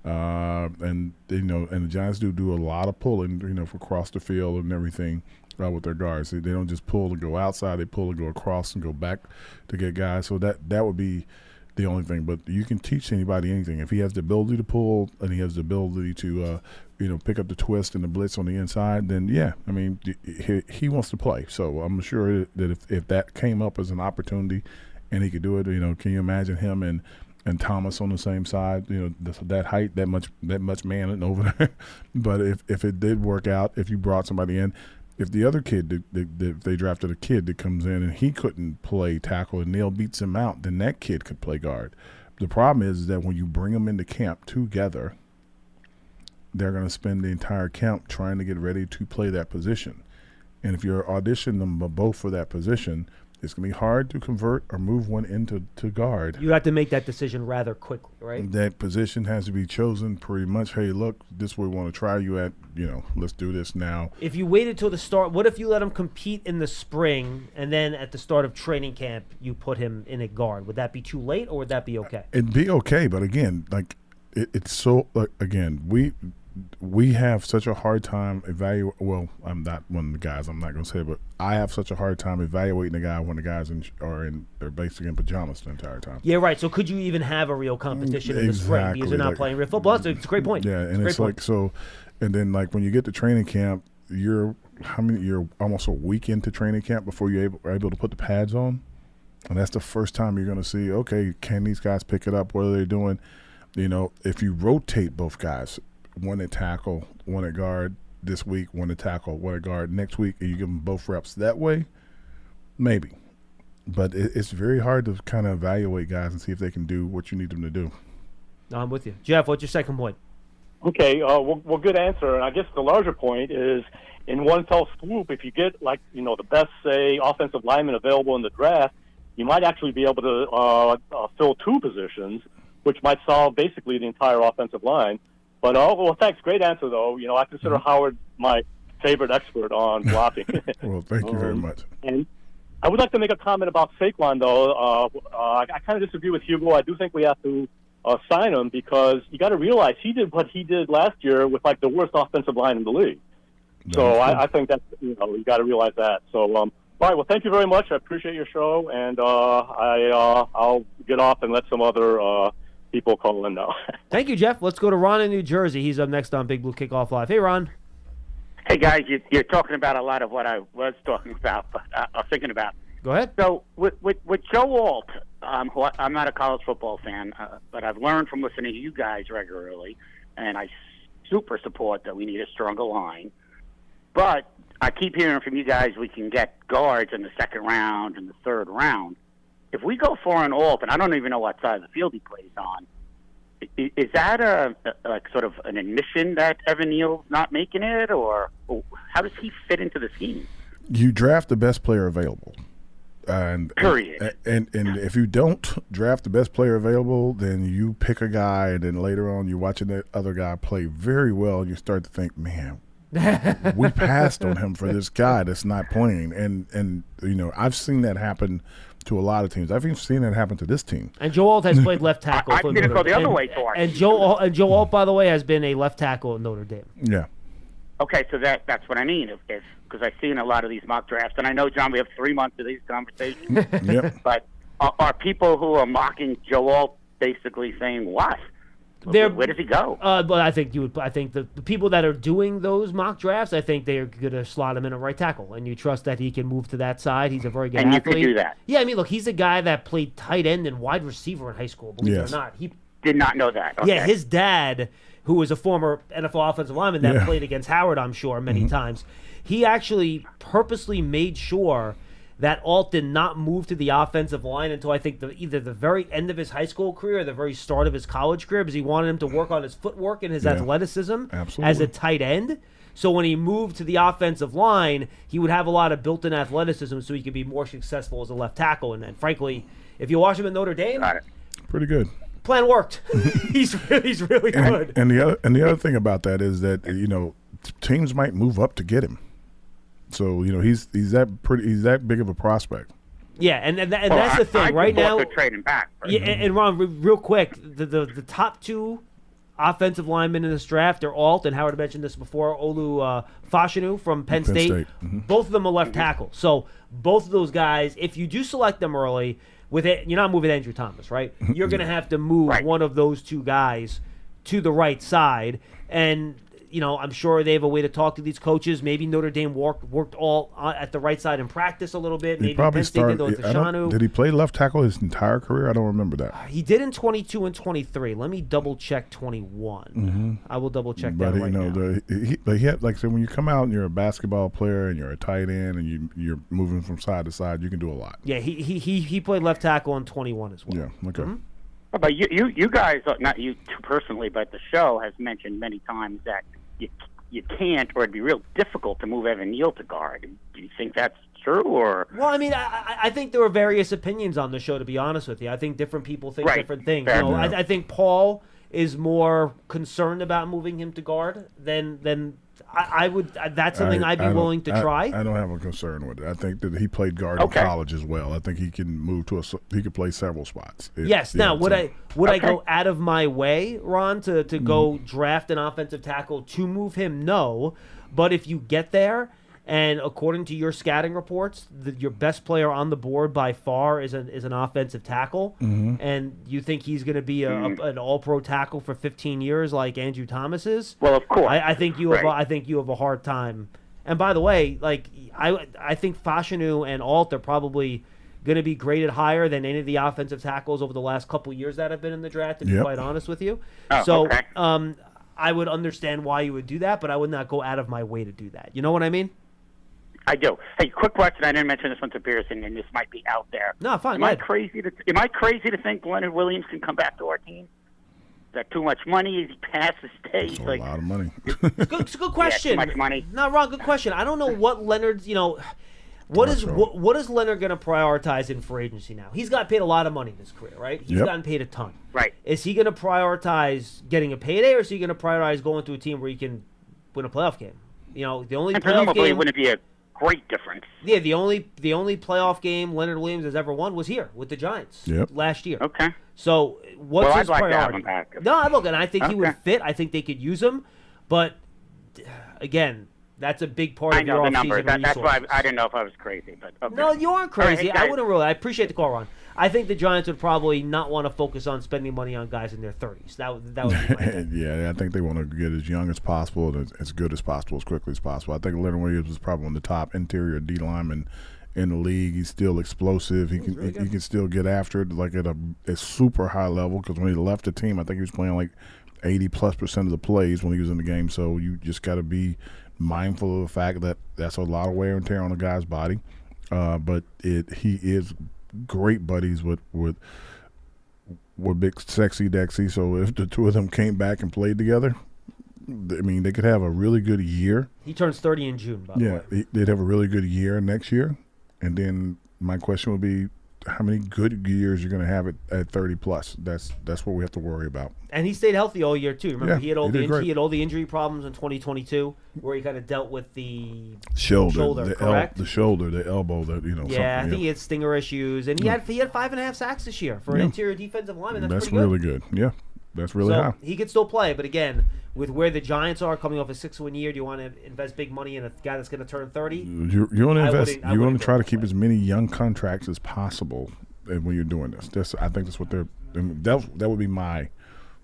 And the Giants do a lot of pulling, for across the field and everything with their guards. They don't just pull to go outside; they pull to go across and go back to get guys. So that would be the only thing. But you can teach anybody anything if he has the ability to pull and he has the ability to pick up the twist and the blitz on the inside. Then he wants to play. So I'm sure that if that came up as an opportunity and he could do it, can you imagine him and Thomas on the same side, that height, that much man over there. But if it did work out, if you brought somebody in, if the other kid, if they drafted a kid that comes in and he couldn't play tackle and Neil beats him out, then that kid could play guard. The problem is that when you bring them into camp together, they're going to spend the entire camp trying to get ready to play that position. And if you're auditioning them both for that position, it's going to be hard to convert or move one into guard. You have to make that decision rather quickly, right? That position has to be chosen pretty much. Hey, look, this is where we want to try you at. Let's do this now. If you waited till the start, what if you let him compete in the spring and then at the start of training camp you put him in a guard? Would that be too late or would that be okay? It'd be okay, but again, it's so we have such a hard time evaluating. Well, I'm not one of the guys. I'm not going to say it, but I have such a hard time evaluating the guy when the guys they're basically in pajamas the entire time. Yeah, right. So could you even have a real competition in the spring because you're not playing real football? It's a great point. Yeah, and it's like so. And then when you get to training camp, you're almost a week into training camp before you're able to put the pads on, and that's the first time you're going to see. Okay, can these guys pick it up? What are they doing? If you rotate both guys. One at tackle, one at guard this week, one at tackle, one at guard next week, and you give them both reps that way, maybe. But it's very hard to kind of evaluate guys and see if they can do what you need them to do. No, I'm with you. Jeff, what's your second point? Okay, well, good answer. And I guess the larger point is in one fell swoop, if you get, the best, say, offensive lineman available in the draft, you might actually be able to fill two positions, which might solve basically the entire offensive line. But, thanks. Great answer, though. I consider Howard my favorite expert on blocking. Well, thank you very much. And I would like to make a comment about Saquon, though. I kind of disagree with Hugo. I do think we have to sign him because you got to realize he did what he did last year with, the worst offensive line in the league. So I think that's, you got to realize that. So, all right, well, thank you very much. I appreciate your show, and I'll get off and let some other people call in now. Thank you, Jeff. Let's go to Ron in New Jersey. He's up next on Big Blue Kickoff Live. Hey, Ron. Hey, guys. You're talking about a lot of what I was talking about, but I was thinking about. Go ahead. So with Joe Alt, who I'm not a college football fan, but I've learned from listening to you guys regularly, and I super support that we need a stronger line. But I keep hearing from you guys we can get guards in the second round and the third round. If we go for an Alt, and I don't even know what side of the field he plays on, is that sort of an admission that Evan Neal's not making it, or how does he fit into the scheme? You draft the best player available. Period. And if you don't draft the best player available, then you pick a guy, and then later on you're watching that other guy play very well, and you start to think, man, we passed on him for this guy that's not playing. And I've seen that happen to a lot of teams. I've even seen that happen to this team. And Joe Alt has played left tackle. I've seen it go the other way twice. And Joe Alt, by the way, has been a left tackle at Notre Dame. Yeah. Okay, so that's what I mean. Because I've seen a lot of these mock drafts, and I know, John, we have 3 months of these conversations. Yep. But are people who are mocking Joe Alt basically saying what? Where does he go? But I think the people that are doing those mock drafts, I think they are going to slot him in a right tackle, and you trust that he can move to that side. He's a very good athlete. And you could do that. Yeah, I mean, look, he's a guy that played tight end and wide receiver in high school. Believe it or not, he did not know that. Okay. Yeah, his dad, who was a former NFL offensive lineman that played against Howard, I'm sure, many times, he actually purposely made sure that Alt did not move to the offensive line until I think either the very end of his high school career or the very start of his college career, because he wanted him to work on his footwork and his athleticism as a tight end. So when he moved to the offensive line, he would have a lot of built-in athleticism so he could be more successful as a left tackle. And then, frankly, if you watch him at Notre Dame, pretty good. Plan worked. He's really good. And the other thing about that is that teams might move up to get him. So he's that big of a prospect. Yeah, and that's the thing. Right now, trading back. Yeah, and Ron, real quick, the top two offensive linemen in this draft are Alt, and Howard mentioned this before, Olu Fashanu from Penn State. Mm-hmm. Both of them are left tackle. So both of those guys, if you do select them early, you're not moving Andrew Thomas, right? You're going to have to move one of those two guys to the right side. And, I'm sure they have a way to talk to these coaches. Maybe Notre Dame worked all at the right side in practice a little bit. Maybe Penn State did with Fashanu. Did he play left tackle his entire career? I don't remember that. He did in 22 and 23. Let me double-check 21. Mm-hmm. I will double-check that right now. But he had, like I said, when you come out and you're a basketball player and you're a tight end and you're moving from side to side, you can do a lot. Yeah, he played left tackle in 21 as well. Yeah, okay. Mm-hmm. But you guys, not you personally, but the show has mentioned many times that you can't, or it'd be real difficult to move Evan Neal to guard. Do you think that's true, or? Well, I mean, I think there were various opinions on the show, to be honest with you. I think different people think different things. I think Paul is more concerned about moving him to guard than I would. That's something I'd be willing to try. I don't have a concern with it. I think that he played guard in college as well. I think he can move he could play several spots. Yes. Now, would I go out of my way, Ron, to go draft an offensive tackle to move him? No. But if you get there, and according to your scouting reports, your best player on the board by far is an offensive tackle, and you think he's going to be an All-Pro tackle for 15 years like Andrew Thomas is? Well, of course. I think you have. I think you have a hard time. And by the way, like I think Fashanu and Alt are probably going to be graded higher than any of the offensive tackles over the last couple of years that have been in the draft. To be quite honest with you, I would understand why you would do that, but I would not go out of my way to do that. You know what I mean? I do. Hey, quick question. I didn't mention this one to Pearson, and this might be out there. No, fine. Am I crazy to think Leonard Williams can come back to our team? Is that too much money? Is he past the stage? That's a lot of money. It's a good question. Yeah, too much money. No, Ron, good question. I don't know what Leonard's. What is Leonard going to prioritize in free agency now? He's got paid a lot of money in his career, right? He's gotten paid a ton. Right. Is he going to prioritize getting a payday, or is he going to prioritize going to a team where he can win a playoff game? The only and playoff presumably game wouldn't be a great difference. Yeah, the only playoff game Leonard Williams has ever won was here with the Giants last year. Okay. So what's his I'd like priority? to have him back. No, look, and I think he would fit. I think they could use him, but again, that's a big part of your offseason resources. That's why I didn't know if I was crazy, but okay. No, you aren't crazy. Right, hey, I wouldn't really. I appreciate the call, Ron. I think the Giants would probably not want to focus on spending money on guys in their 30s. That would be my thing. Yeah, I think they want to get as young as possible and as good as possible, as quickly as possible. I think Leonard Williams is probably one of the top interior D linemen in the league. He's still explosive. He can still get after it like at a super high level, because when he left the team, I think he was playing like 80+% of the plays when he was in the game. So you just got to be mindful of the fact that that's a lot of wear and tear on a guy's body. But he is great buddies with Big Sexy Dexy. So if the two of them came back and played together, I mean, they could have a really good year. He turns 30 in June, by the way. Yeah, they'd have a really good year next year. And then my question would be, how many good years you're going to have at 30+? That's what we have to worry about. And he stayed healthy all year too. Remember, he had all the injury problems in 2022, where he kind of dealt with the shoulder, correct? The shoulder, the elbow, Yeah, I think he had stinger issues, and he had 5.5 sacks this year for an interior defensive lineman. That's pretty really good. Yeah, that's really high. He could still play, but again, with where the Giants are coming off a 6-win year, do you want to invest big money in a guy that's going to turn 30? You want to invest. You want to try to keep as many young contracts as possible when you're doing this. I think that's what that would be my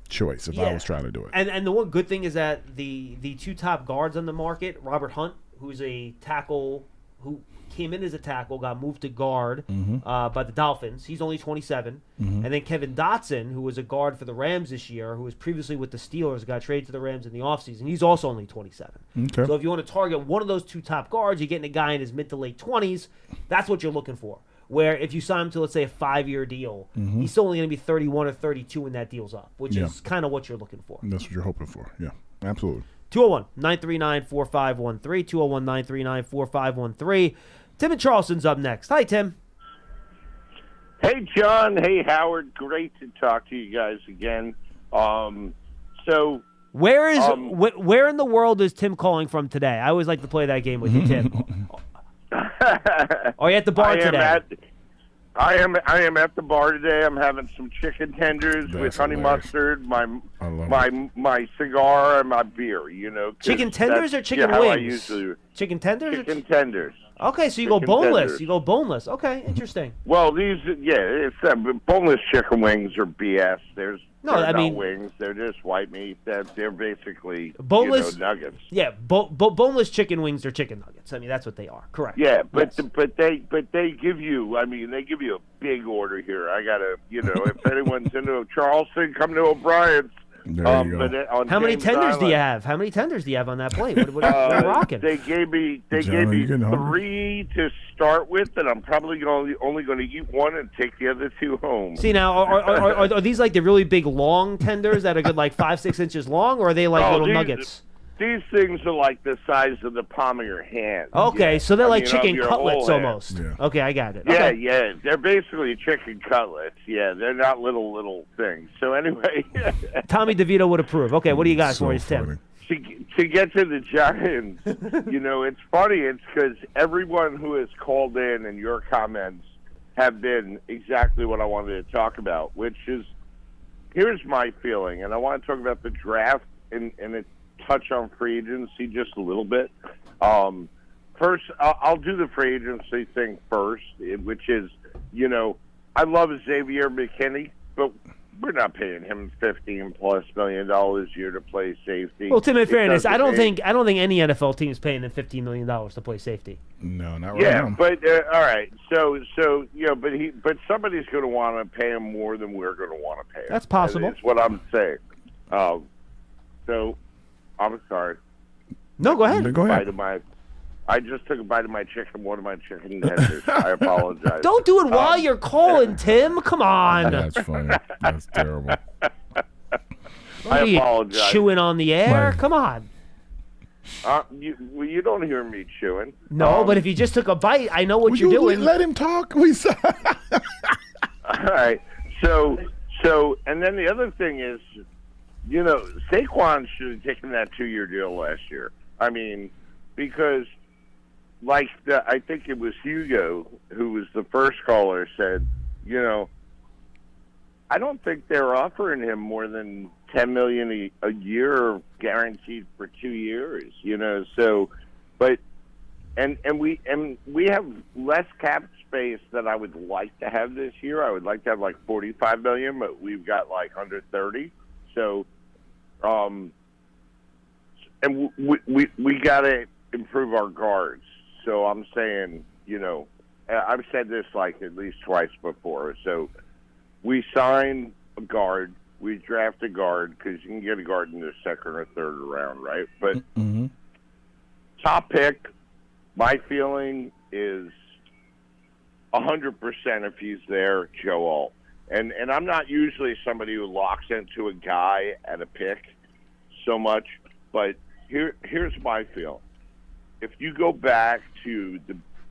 choice if I was trying to do it. And the one good thing is that the two top guards on the market, Robert Hunt, who's a tackle who came in as a tackle, got moved to guard by the Dolphins. He's only 27. And then Kevin Dotson, who was a guard for the Rams this year, who was previously with the Steelers, got traded to the Rams in the offseason. He's also only 27. Okay. So if you want to target one of those two top guards, you're getting a guy in his mid to late 20s. That's what you're looking for. Where if you sign him to, let's say, a 5-year deal, he's still only going to be 31 or 32 when that deal's up, which is kind of what you're looking for. That's what you're hoping for. Yeah, absolutely. 201-939-4513, 201-939-4513. Tim in Charleston's up next. Hi, Tim. Hey, John. Hey, Howard. Great to talk to you guys again. Where in the world is Tim calling from today? I always like to play that game with you, Tim. Are you at the bar today? I am at the bar today. I'm having some chicken tenders with honey mustard, my cigar, and my beer. Chicken tenders or chicken wings? How I usually chicken tenders. Chicken tenders. Okay, so you go boneless. You go boneless. Okay, interesting. Well, it's boneless chicken wings are BS. They're not wings. They're just white meat. They're basically boneless nuggets. Yeah, boneless chicken wings are chicken nuggets. I mean, that's what they are. Correct. Yeah, but they give you. I mean, they give you a big order here. I gotta, if anyone's into Charleston, come to O'Brien's. There you go. How many tenders do you have? How many tenders do you have on that plate? What are you rocking? They gave me 3 to start with, and I'm probably only going to eat one and take the other 2 home. See, now, are these like the really big long tenders that are good, like 5-6 inches long, or are they like little nuggets? These things are like the size of the palm of your hand. Okay, so they're like chicken cutlets almost. Yeah. Okay, I got it. Yeah, okay. yeah, they're basically chicken cutlets. Yeah, they're not little things. So anyway, Tommy DeVito would approve. Okay, what do you got for us, Tim? To get to the Giants, it's funny. It's because everyone who has called in and your comments have been exactly what I wanted to talk about, which is, here's my feeling, and I want to talk about the draft and it's touch on free agency just a little bit. First, I'll do the free agency thing first, which is, I love Xavier McKinney, but we're not paying him $15+ million a year to play safety. Well, Tim, in fairness, I don't think any NFL team is paying him $15 million to play safety. No, not right now. Yeah, but all right, so but somebody's going to want to pay him more than we're going to want to pay him. That's possible. That's what I'm saying. So. I'm sorry. No, go ahead. Go ahead. I just took a bite of my chicken, one of my chicken tenders. I apologize. Don't do it while you're calling, Tim. Come on. That's funny. That's terrible. I apologize. Chewing on the air? Come on. You don't hear me chewing. No, but if you just took a bite, I know what you're doing. Let him talk. All right. So, and then the other thing is, Saquon should have taken that 2-year deal last year. I mean, because I think it was Hugo who was the first caller said, I don't think they're offering him more than $10 million a year guaranteed for 2 years. So, but and we have less cap space that I would like to have this year. I would like to have like $45 million, but we've got like under 30. So, and we got to improve our guards. So I'm saying, I've said this like at least twice before. So we sign a guard, we draft a guard because you can get a guard in the second or third round, right? But top pick, my feeling is 100% if he's there, Joe Alt. And I'm not usually somebody who locks into a guy at a pick so much, but here's my feel. If you go back to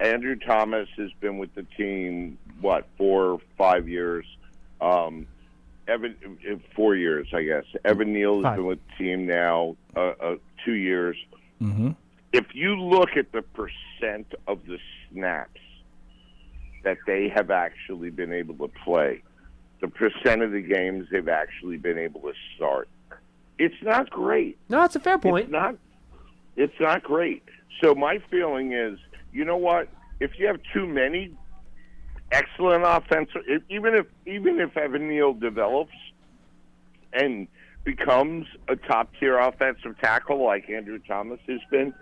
Andrew Thomas has been with the team, 4 or 5 years? 4 years, I guess. Evan Neal has been with the team now 2 years. Mm-hmm. If you look at the percent of the snaps that they have actually been able to play, the percent of the games they've actually been able to start, it's not great. No, that's a fair point. It's not great. So my feeling is, you know what? If you have too many excellent offensive, even if Evan Neal develops and becomes a top-tier offensive tackle like Andrew Thomas has been,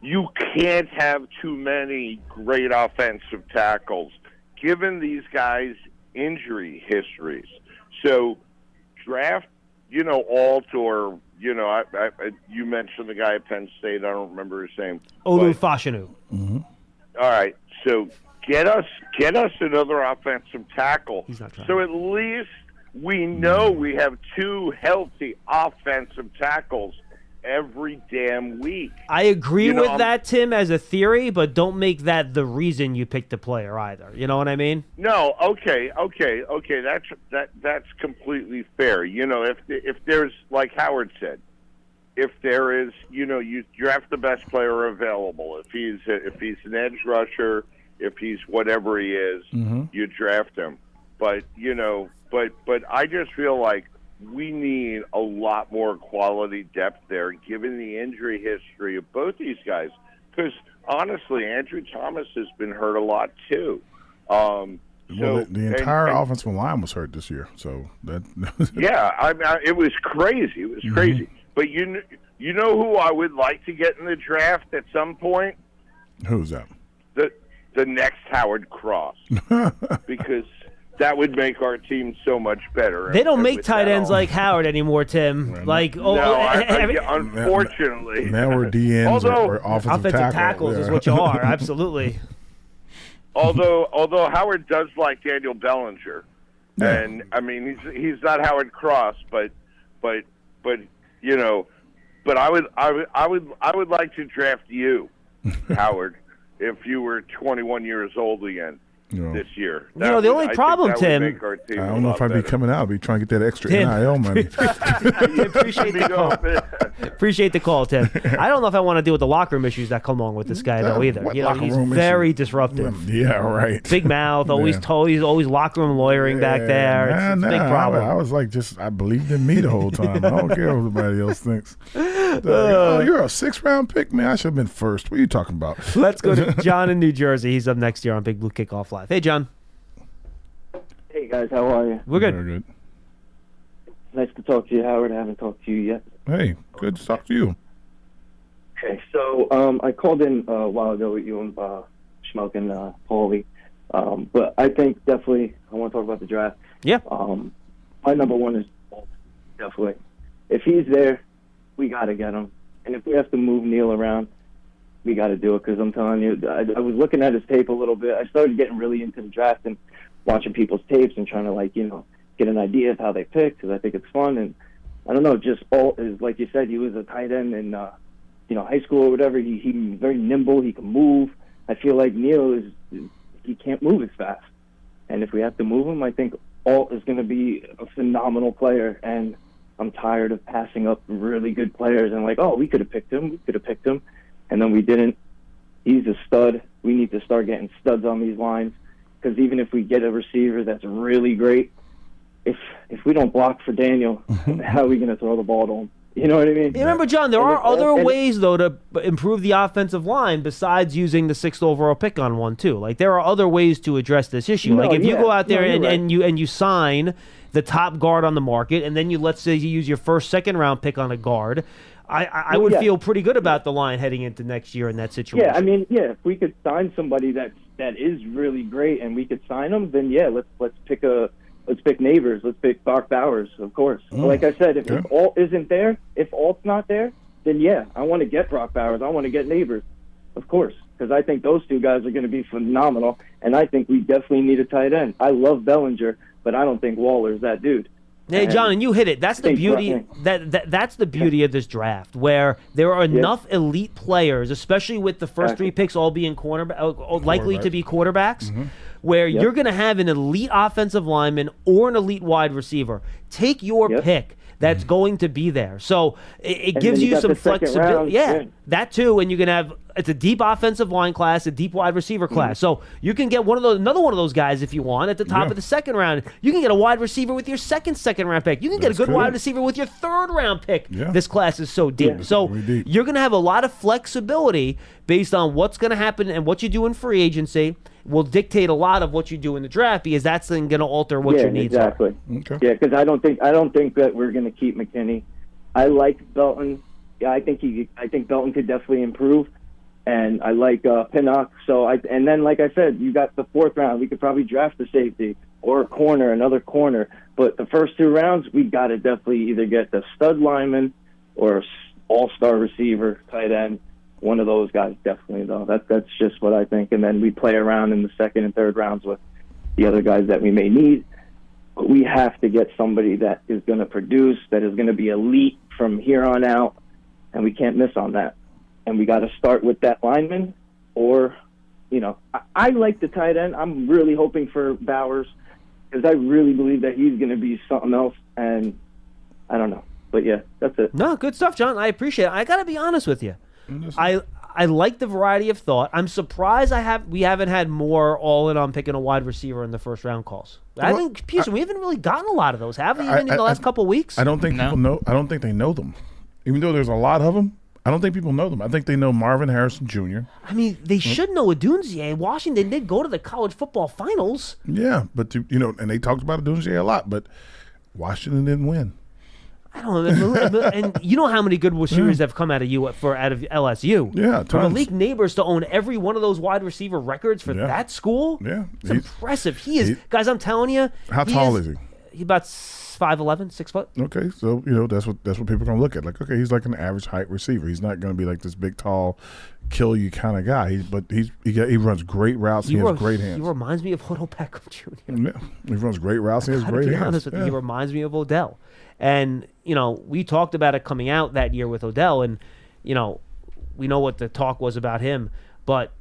you can't have too many great offensive tackles, given these guys' injury histories. So draft, Alt or, you mentioned the guy at Penn State. I don't remember his name. Olu Fashanu. Mm-hmm. All right. So get us another offensive tackle. He's not trying. So at least we know we have 2 healthy offensive tackles every damn week. I agree with that, Tim, as a theory, but don't make that the reason you picked the player either. You know what I mean? No, okay. That's completely fair. If there's, like Howard said, if there is, you draft the best player available. If he's an edge rusher, if he's whatever he is, you draft him. But but I just feel like we need a lot more quality depth there, given the injury history of both these guys. Because honestly, Andrew Thomas has been hurt a lot too. The entire offensive line was hurt this year, so that. Yeah, I mean, it was crazy. It was crazy. But you know who I would like to get in the draft at some point? Who's that? The next Howard Cross, because that would make our team so much better. They don't make tight ends like Howard anymore, Tim. Unfortunately. Now we're DNs or offensive tackles is what you are. Absolutely. Although Howard does like Daniel Bellinger, and I mean he's not Howard Cross, but I would like to draft you, Howard, if you were 21 years old again. This year. The only problem, Tim. I don't know if I'd be coming out. I'd be trying to get that extra NIL money. Appreciate the call, Tim. I don't know if I want to deal with the locker room issues that come along with this guy, though, either. He's very disruptive. Yeah, right. Big mouth, always locker room lawyering back there. It's a big problem. I was like, I believed in me the whole time. I don't care what everybody else thinks. You're a 6th-round pick? Man, I should have been first. What are you talking about? Let's go to John in New Jersey. He's up next year on Big Blue Kickoff Live. Hey, John. Hey, guys. How are you? We're good. Very good. Nice to talk to you, Howard. I haven't talked to you yet. Hey, good to talk to you. Okay, so I called in a while ago with you and Schmuck and Paulie. But I think definitely I want to talk about the draft. Yeah. My number one is definitely. If he's there, we got to get him. And if we have to move Neil around, we got to do it, because I'm telling you, I was looking at his tape a little bit. I started getting really into the draft and watching people's tapes and trying to, get an idea of how they pick, because I think it's fun. And I don't know, just all is like you said, he was a tight end in, high school or whatever. He's very nimble. He can move. I feel like Neil he can't move as fast. And if we have to move him, I think Alt is going to be a phenomenal player. And I'm tired of passing up really good players and we could have picked him. And then we didn't. He's a stud. We need to start getting studs on these lines, because even if we get a receiver that's really great, if we don't block for Daniel, how are we going to throw the ball to him? You know what I mean? Remember, John, there are other ways, though, to improve the offensive line besides using the 6th overall pick on one, too. There are other ways to address this issue. You go out there and you sign the top guard on the market, and then let's say you use your 1st, 2nd round pick on a guard, I would feel pretty good about the line heading into next year in that situation. Yeah, I mean, if we could sign somebody that is really great and we could sign them, then let's pick Neighbors, let's pick Brock Bowers, of course. Like I said, if Alt isn't there, if Alt's not there, then I want to get Brock Bowers, I want to get Neighbors, of course, because I think those two guys are going to be phenomenal, and I think we definitely need a tight end. I love Bellinger, but I don't think Waller's that dude. Hey, John, and you hit it. That's the beauty. That's the beauty of this draft, where there are enough elite players, especially with the first 3 picks all being likely to be quarterbacks, where you're going to have an elite offensive lineman or an elite wide receiver. Take your pick. That's going to be there. So it gives you some flexibility. That too, and you can have it's a deep offensive line class, a deep wide receiver class. So you can get another one of those guys if you want at the top of the 2nd round. You can get a wide receiver with your second round pick. You can get a good wide receiver with your 3rd round pick. This class is so deep. So you're going to have a lot of flexibility based on what's going to happen, and what you do in free agency will dictate a lot of what you do in the draft, because that's then going to alter what your needs are. Okay. Yeah, because I don't think that we're going to keep McKinney. I like Belton. Yeah, I think Belton could definitely improve, and I like Pinnock. And then, like I said, you got the 4th round. We could probably draft a safety or another corner. But the first 2 rounds, we got to definitely either get the stud lineman or all-star receiver, tight end. One of those guys, definitely, though. That's just what I think. And then we play around in the 2nd and 3rd rounds with the other guys that we may need. But we have to get somebody that is going to produce, that is going to be elite from here on out, and we can't miss on that. And we got to start with that lineman, or, I like the tight end. I'm really hoping for Bowers, because I really believe that he's going to be something else, and I don't know. But, that's it. No, good stuff, John. I appreciate it. I got to be honest with you. I like the variety of thought. I'm surprised we haven't had more all in on picking a wide receiver in the first round calls. I think Pearson, we haven't really gotten a lot of those, have we? Even in the last couple of weeks. I don't think people know. I don't think they know them, even though there's a lot of them. I don't think people know them. I think they know Marvin Harrison Jr. I mean, they should know Odunze. Washington did go to the college football finals. Yeah, but and they talked about Odunze a lot, but Washington didn't win. I don't know, and you know how many good receivers have come out of LSU. Yeah, for tons. Malik Neighbors to own every one of those wide receiver records for that school. Yeah, it's impressive. Guys. I'm telling you. How tall is he? He's about 5'11", 6 foot. Okay, so that's what people are gonna look at. Like, okay, he's like an average height receiver. He's not gonna be like this big, tall, kill you kind of guy. But he runs great routes. He has great hands. He reminds me of Odell Beckham Jr. Yeah, he runs great routes. He has great hands. Honest with you, he reminds me of Odell. And we talked about it coming out that year with Odell, and we know what the talk was about him, but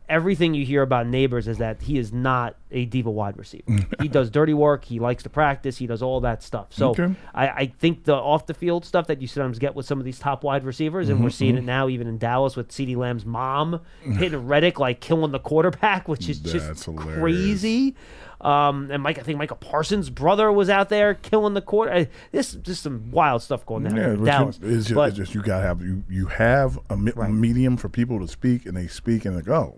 everything you hear about Neighbors is that he is not a diva wide receiver. He does dirty work. He likes to practice. He does all that stuff. So I think the off-the-field stuff that you sometimes get with some of these top wide receivers, and we're seeing it now even in Dallas with CeeDee Lamb's mom hitting Reddick, like killing the quarterback, which is just crazy. And I think Micah Parsons' brother was out there killing the quarter. This just some wild stuff going on in Dallas. It's just you gotta have you have a medium for people to speak, and they speak and they go,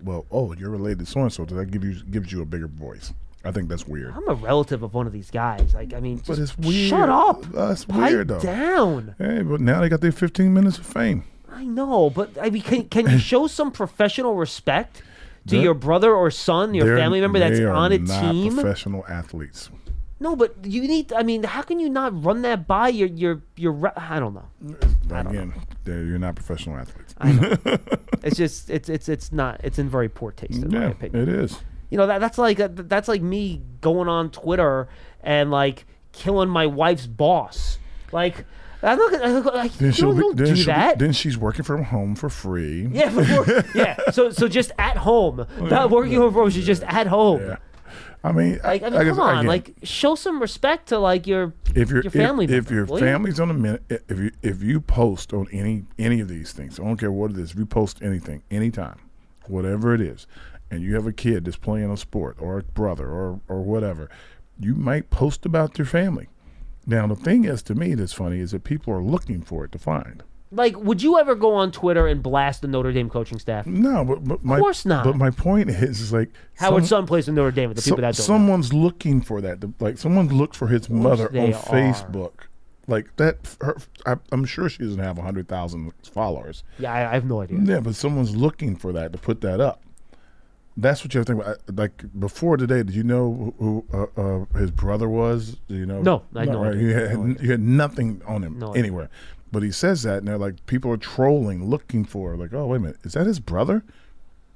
you're related to so and so. That gives you a bigger voice. I think that's weird. I'm a relative of one of these guys. But it's weird. Shut up. That's weird, though. Down. Hey, but now they got their 15 minutes of fame. I know, but can you show some professional respect to your brother or son, your family member that's on a team? They are not professional athletes. No, but you need. I mean, how can you not run that by your? I don't know. You're not professional athletes. I know. It's just it's not. It's in very poor taste, in my opinion. It is. That's like me going on Twitter and like killing my wife's boss. Like, I'm not gonna. Don't do that. Then she's working from home for free. Yeah, So just at home, not working from home. She's just at home. Yeah. I mean, come on, like, show some respect to like your family. If your family's on a minute, if you post on any of these things, I don't care what it is. If you post anything, anytime, whatever it is, and you have a kid that's playing a sport or a brother or whatever, you might post about your family. Now, the thing is, to me, that's funny is that people are looking for it to find. Like, would you ever go on Twitter and blast the Notre Dame coaching staff? No, but of course not. But my point is like Howard Son plays in Notre Dame with the people that don't. Someone's looking for that. Like, someone looked for his mother on Facebook. Like that, I'm sure she doesn't have 100,000 followers. Yeah, I have no idea. Yeah, but someone's looking for that to put that up. That's what you have to think about. Like, before today, did you know who his brother was? Do you know? No, I know. Right? You had nothing on him anywhere. But he says that, and they're like, people are trolling, looking for, like, oh, wait a minute, is that his brother?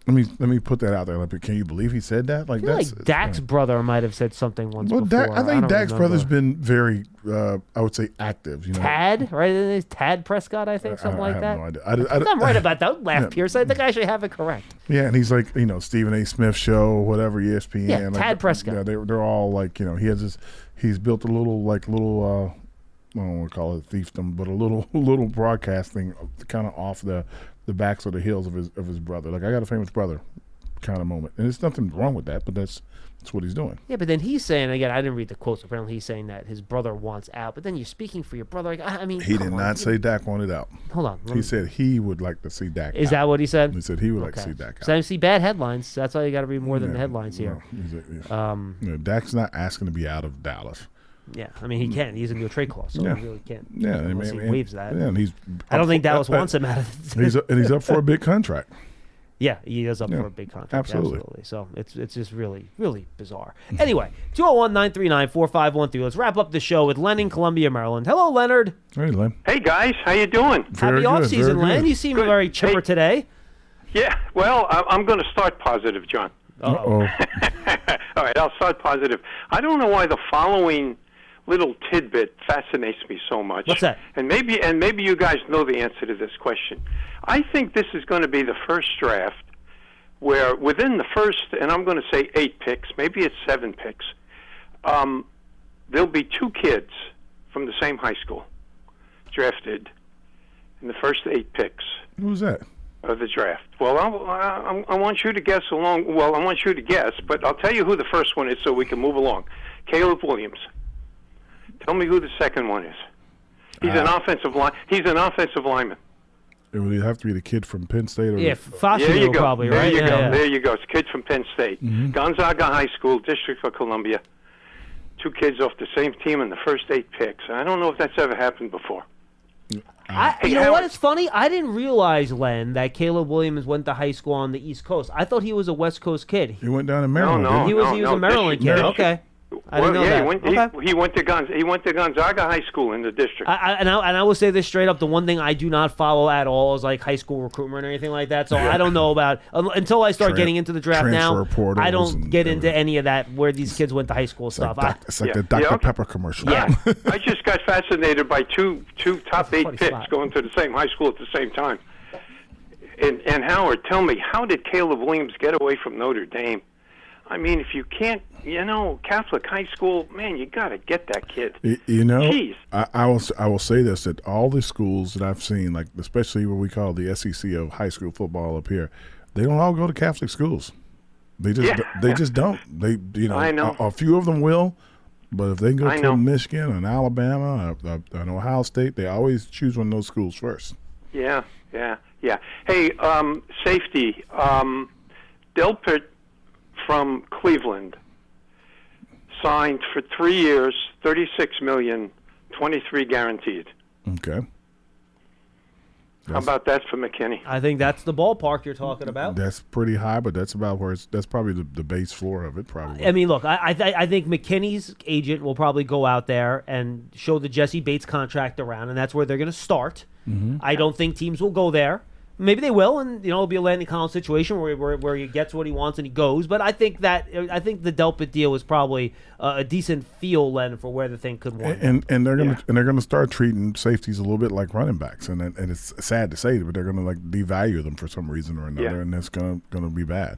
Let me put that out there. Like, can you believe he said that? Like, that's like Dak's brother might have said something once before. I think Dak's brother's been very, I would say, active. Tad, right? Tad Prescott, I think, something like that. I have no idea. I'm right about that. Don't laugh, Pierce. I think I actually have it correct. Yeah, and he's like, Stephen A. Smith show, whatever, ESPN. Yeah, Tad Prescott. Yeah, they're all like, he's built a little, I don't want to call it fiefdom, but a little broadcasting kind of off the backs or the heels of his brother. Like, I got a famous brother kind of moment. And there's nothing wrong with that, but that's what he's doing. Yeah, but then he's saying, again, I didn't read the quotes, apparently he's saying that his brother wants out, but then you're speaking for your brother. Like, I mean, he did not say Dak wanted out. Hold on. He said he would like to see Dak out. Is that what he said? He said he would like to see Dak out. So I see bad headlines. That's why you got to read more than the headlines here. Dak's not asking to be out of Dallas. Yeah, I mean, he can. He's in a trade clause, so he really can't. Yeah, unless he waives that. Yeah, and I don't think Dallas wants him out of it. He's up for a big contract. Yeah, he is up for a big contract. Absolutely. So it's just really, really bizarre. Anyway, 201-939-4513. Let's wrap up the show with Len in Columbia, Maryland. Hello, Leonard. Hey, Len. Hey, guys. How you doing? Happy off-season, Len. You seem very chipper today. Yeah, well, I'm going to start positive, John. Uh-oh. All right, I'll start positive. I don't know why the following little tidbit fascinates me so much. What's that? And maybe you guys know the answer to this question. I think this is going to be the first draft where within the first, and I'm going to say 8 picks, maybe it's 7 picks, there'll be 2 kids from the same high school drafted in the first 8 picks. Who's that? of the draft. Well, I want you to guess along. Well, I want you to guess, but I'll tell you who the first one is so we can move along. Caleb Williams. Tell me who the second one is. He's an offensive line. He's an offensive lineman. It would have to be the kid from Penn State. Or There you go. Probably, right? There you go. There you go. It's a kid from Penn State. Mm-hmm. Gonzaga High School, District of Columbia. 2 kids off the same team in the first 8 picks. I don't know if that's ever happened before. You know what? It's funny. I didn't realize, Len, that Caleb Williams went to high school on the East Coast. I thought he was a West Coast kid. He went down to Maryland. No, he was a Maryland kid. Okay. I didn't know that. He went to Gonzaga High School in the district. And I will say this straight up: the one thing I do not follow at all is like high school recruitment or anything like that. So I don't know about until I start getting into the draft now. I don't get into any of that where these kids went to high school stuff. It's like the Dr. Pepper commercial. Yeah, I just got fascinated by two top 8 picks going to the same high school at the same time. And Howard, tell me, how did Caleb Williams get away from Notre Dame? I mean, if you can't, Catholic high school, man, you got to get that kid. Jeez. I will say this, that all the schools that I've seen, like especially what we call the SEC of high school football up here, they don't all go to Catholic schools. They just don't. I know. A few of them will, but if they go to Michigan and Alabama and Ohio State, they always choose one of those schools first. Yeah. Hey, safety, Delpit from Cleveland signed for 3 years, $36 million, 23 guaranteed. Okay. How about that for McKinney? I think that's the ballpark you're talking about. That's pretty high, but that's about where that's probably the base floor of it. Probably. I mean, look, I think McKinney's agent will probably go out there and show the Jesse Bates contract around, and that's where they're going to start. Mm-hmm. I don't think teams will go there. Maybe they will, and it'll be a Landon Collins situation where he gets what he wants and he goes. But I think the Delpit deal is probably a decent feel, Len, for where the thing could wind. And they're gonna start treating safeties a little bit like running backs, and it's sad to say, but they're gonna like devalue them for some reason or another, and that's gonna be bad.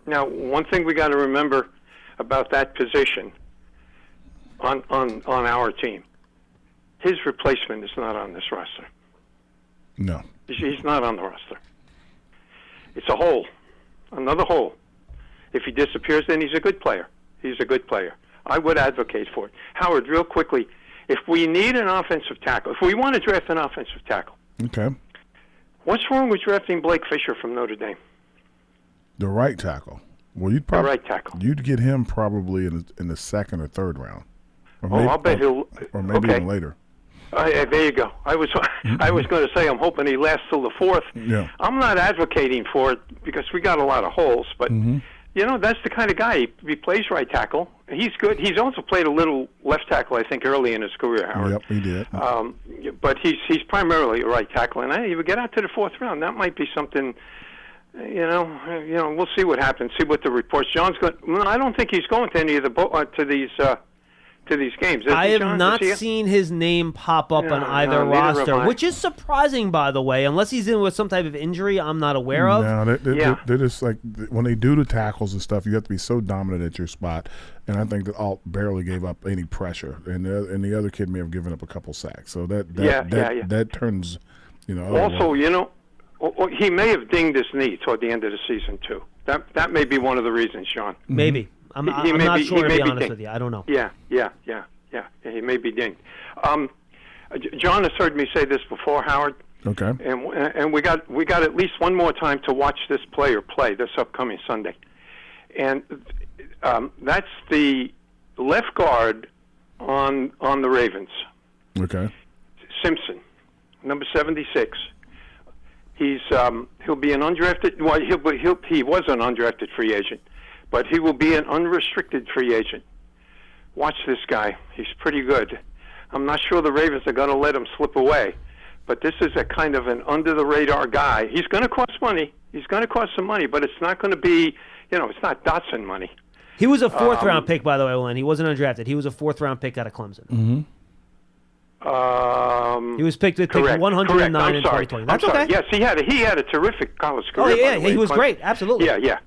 Now, one thing we got to remember about that position on our team, his replacement is not on this roster. No. He's not on the roster. It's a hole, another hole. If he disappears, then he's a good player. He's a good player. I would advocate for it. Howard, real quickly, if we need an offensive tackle, if we want to draft an offensive tackle, okay, what's wrong with drafting Blake Fisher from Notre Dame? The right tackle. Well, you'd probably the right tackle. You'd get him probably in the second or third round. Or maybe, I'll bet he'll. Or maybe even later. There you go. I was going to say I'm hoping he lasts till the 4th. Yeah. I'm not advocating for it because we got a lot of holes, but that's the kind of guy. He plays right tackle. He's good. He's also played a little left tackle, I think, early in his career, Howard. Yep, he did. But he's primarily a right tackle, and he would get out to the 4th round. That might be something. We'll see what happens. See what the reports. John's going. Well, I don't think he's going to any of the to these games. I have not seen his name pop up on either roster, which is surprising, by the way. Unless he's in with some type of injury I'm not aware of. No, they're just like, when they do the tackles and stuff, you have to be so dominant at your spot. And I think that Alt barely gave up any pressure, and the other kid may have given up a couple sacks. So that turns, Also, he may have dinged his knee toward the end of the season too. That may be one of the reasons, Sean. Maybe. I'm not sure, to be honest with you. I don't know. Yeah. He may be dinged. John has heard me say this before, Howard. Okay. And we got at least one more time to watch this player play this upcoming Sunday. And that's the left guard on the Ravens. Okay. Simpson, number 76. He'll be an undrafted. Well, he was an undrafted free agent. But he will be an unrestricted free agent. Watch this guy. He's pretty good. I'm not sure the Ravens are going to let him slip away. But this is a kind of an under-the-radar guy. He's going to cost money. He's going to cost some money, but it's not going to be, it's not Dotson money. He was a 4th-round pick, by the way, Len. He wasn't undrafted. He was a 4th-round pick out of Clemson. Mm-hmm. He was picked 109 in 2020. That's okay. Yes, he had a terrific college career. Oh yeah, he was great. Absolutely. Yeah.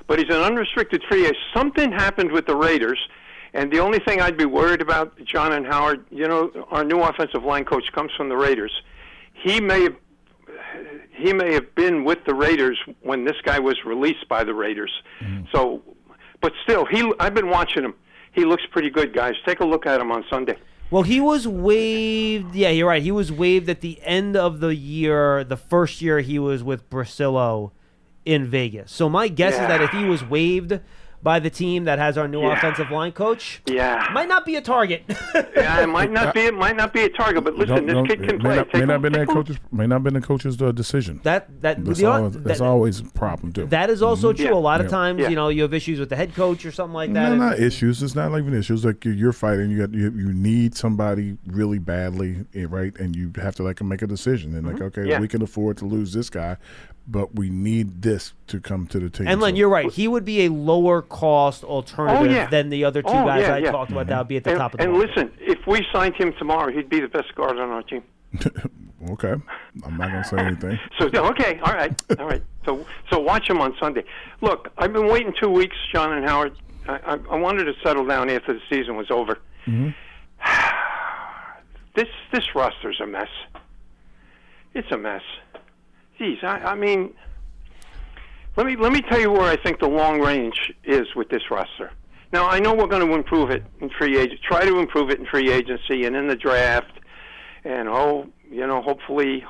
But he's an unrestricted free agent. Something happened with the Raiders, and the only thing I'd be worried about, John and Howard, our new offensive line coach comes from the Raiders. He may he may have been with the Raiders when this guy was released by the Raiders. So, but still, I've been watching him. He looks pretty good, guys. Take a look at him on Sunday. Well, he was waived. Yeah, you're right. He was waived at the end of the year, the first year he was with Brasillo in Vegas. So my guess is that if he was waived by the team that has our new offensive line coach, might not be a target. It might not be. It might not be a target. But listen, this kid can play. May not have been the coach's decision. That's always a problem too. That is also true. A lot of times, you have issues with the head coach or something like that. No, not issues. It's not even issues. Like you're fighting. You need somebody really badly, right? And you have to make a decision. And we can afford to lose this guy, but we need this to come to the team. And Len, you're right. He would be a lower cost alternative than the other two guys I talked about. That would be at the top of the market. And listen, if we signed him tomorrow, he'd be the best guard on our team. Okay, I'm not going to say anything. Okay, all right. So watch him on Sunday. Look, I've been waiting 2 weeks, John and Howard. I wanted to settle down after the season was over. This roster's a mess. It's a mess. Geez, I mean, let me tell you where I think the long range is with this roster. Now, I know we're going to improve it in free agency, try to improve it in free agency and in the draft, and hopefully,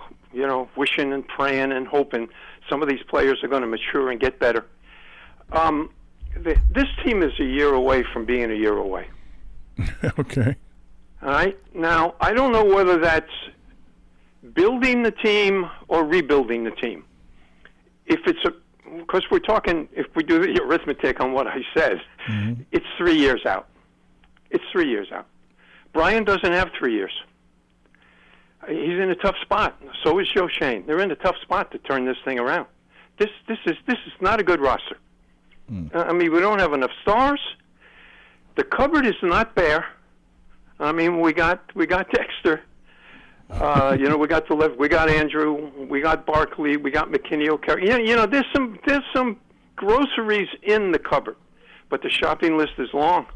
wishing and praying and hoping some of these players are going to mature and get better. This team is a year away from being a year away. Okay. All right. Now, I don't know whether that's building the team or rebuilding the team. Because we're talking, if we do the arithmetic on what I said, it's 3 years out. It's 3 years out. Brian doesn't have 3 years. He's in a tough spot. So is Joe Shane. They're in a tough spot to turn this thing around. This is not a good roster. I mean, we don't have enough stars. The cupboard is not bare. I mean, we got Dexter. We got the left. We got Andrew. We got Barkley. We got McKinney O'Carroll. There's some groceries in the cupboard, but the shopping list is long.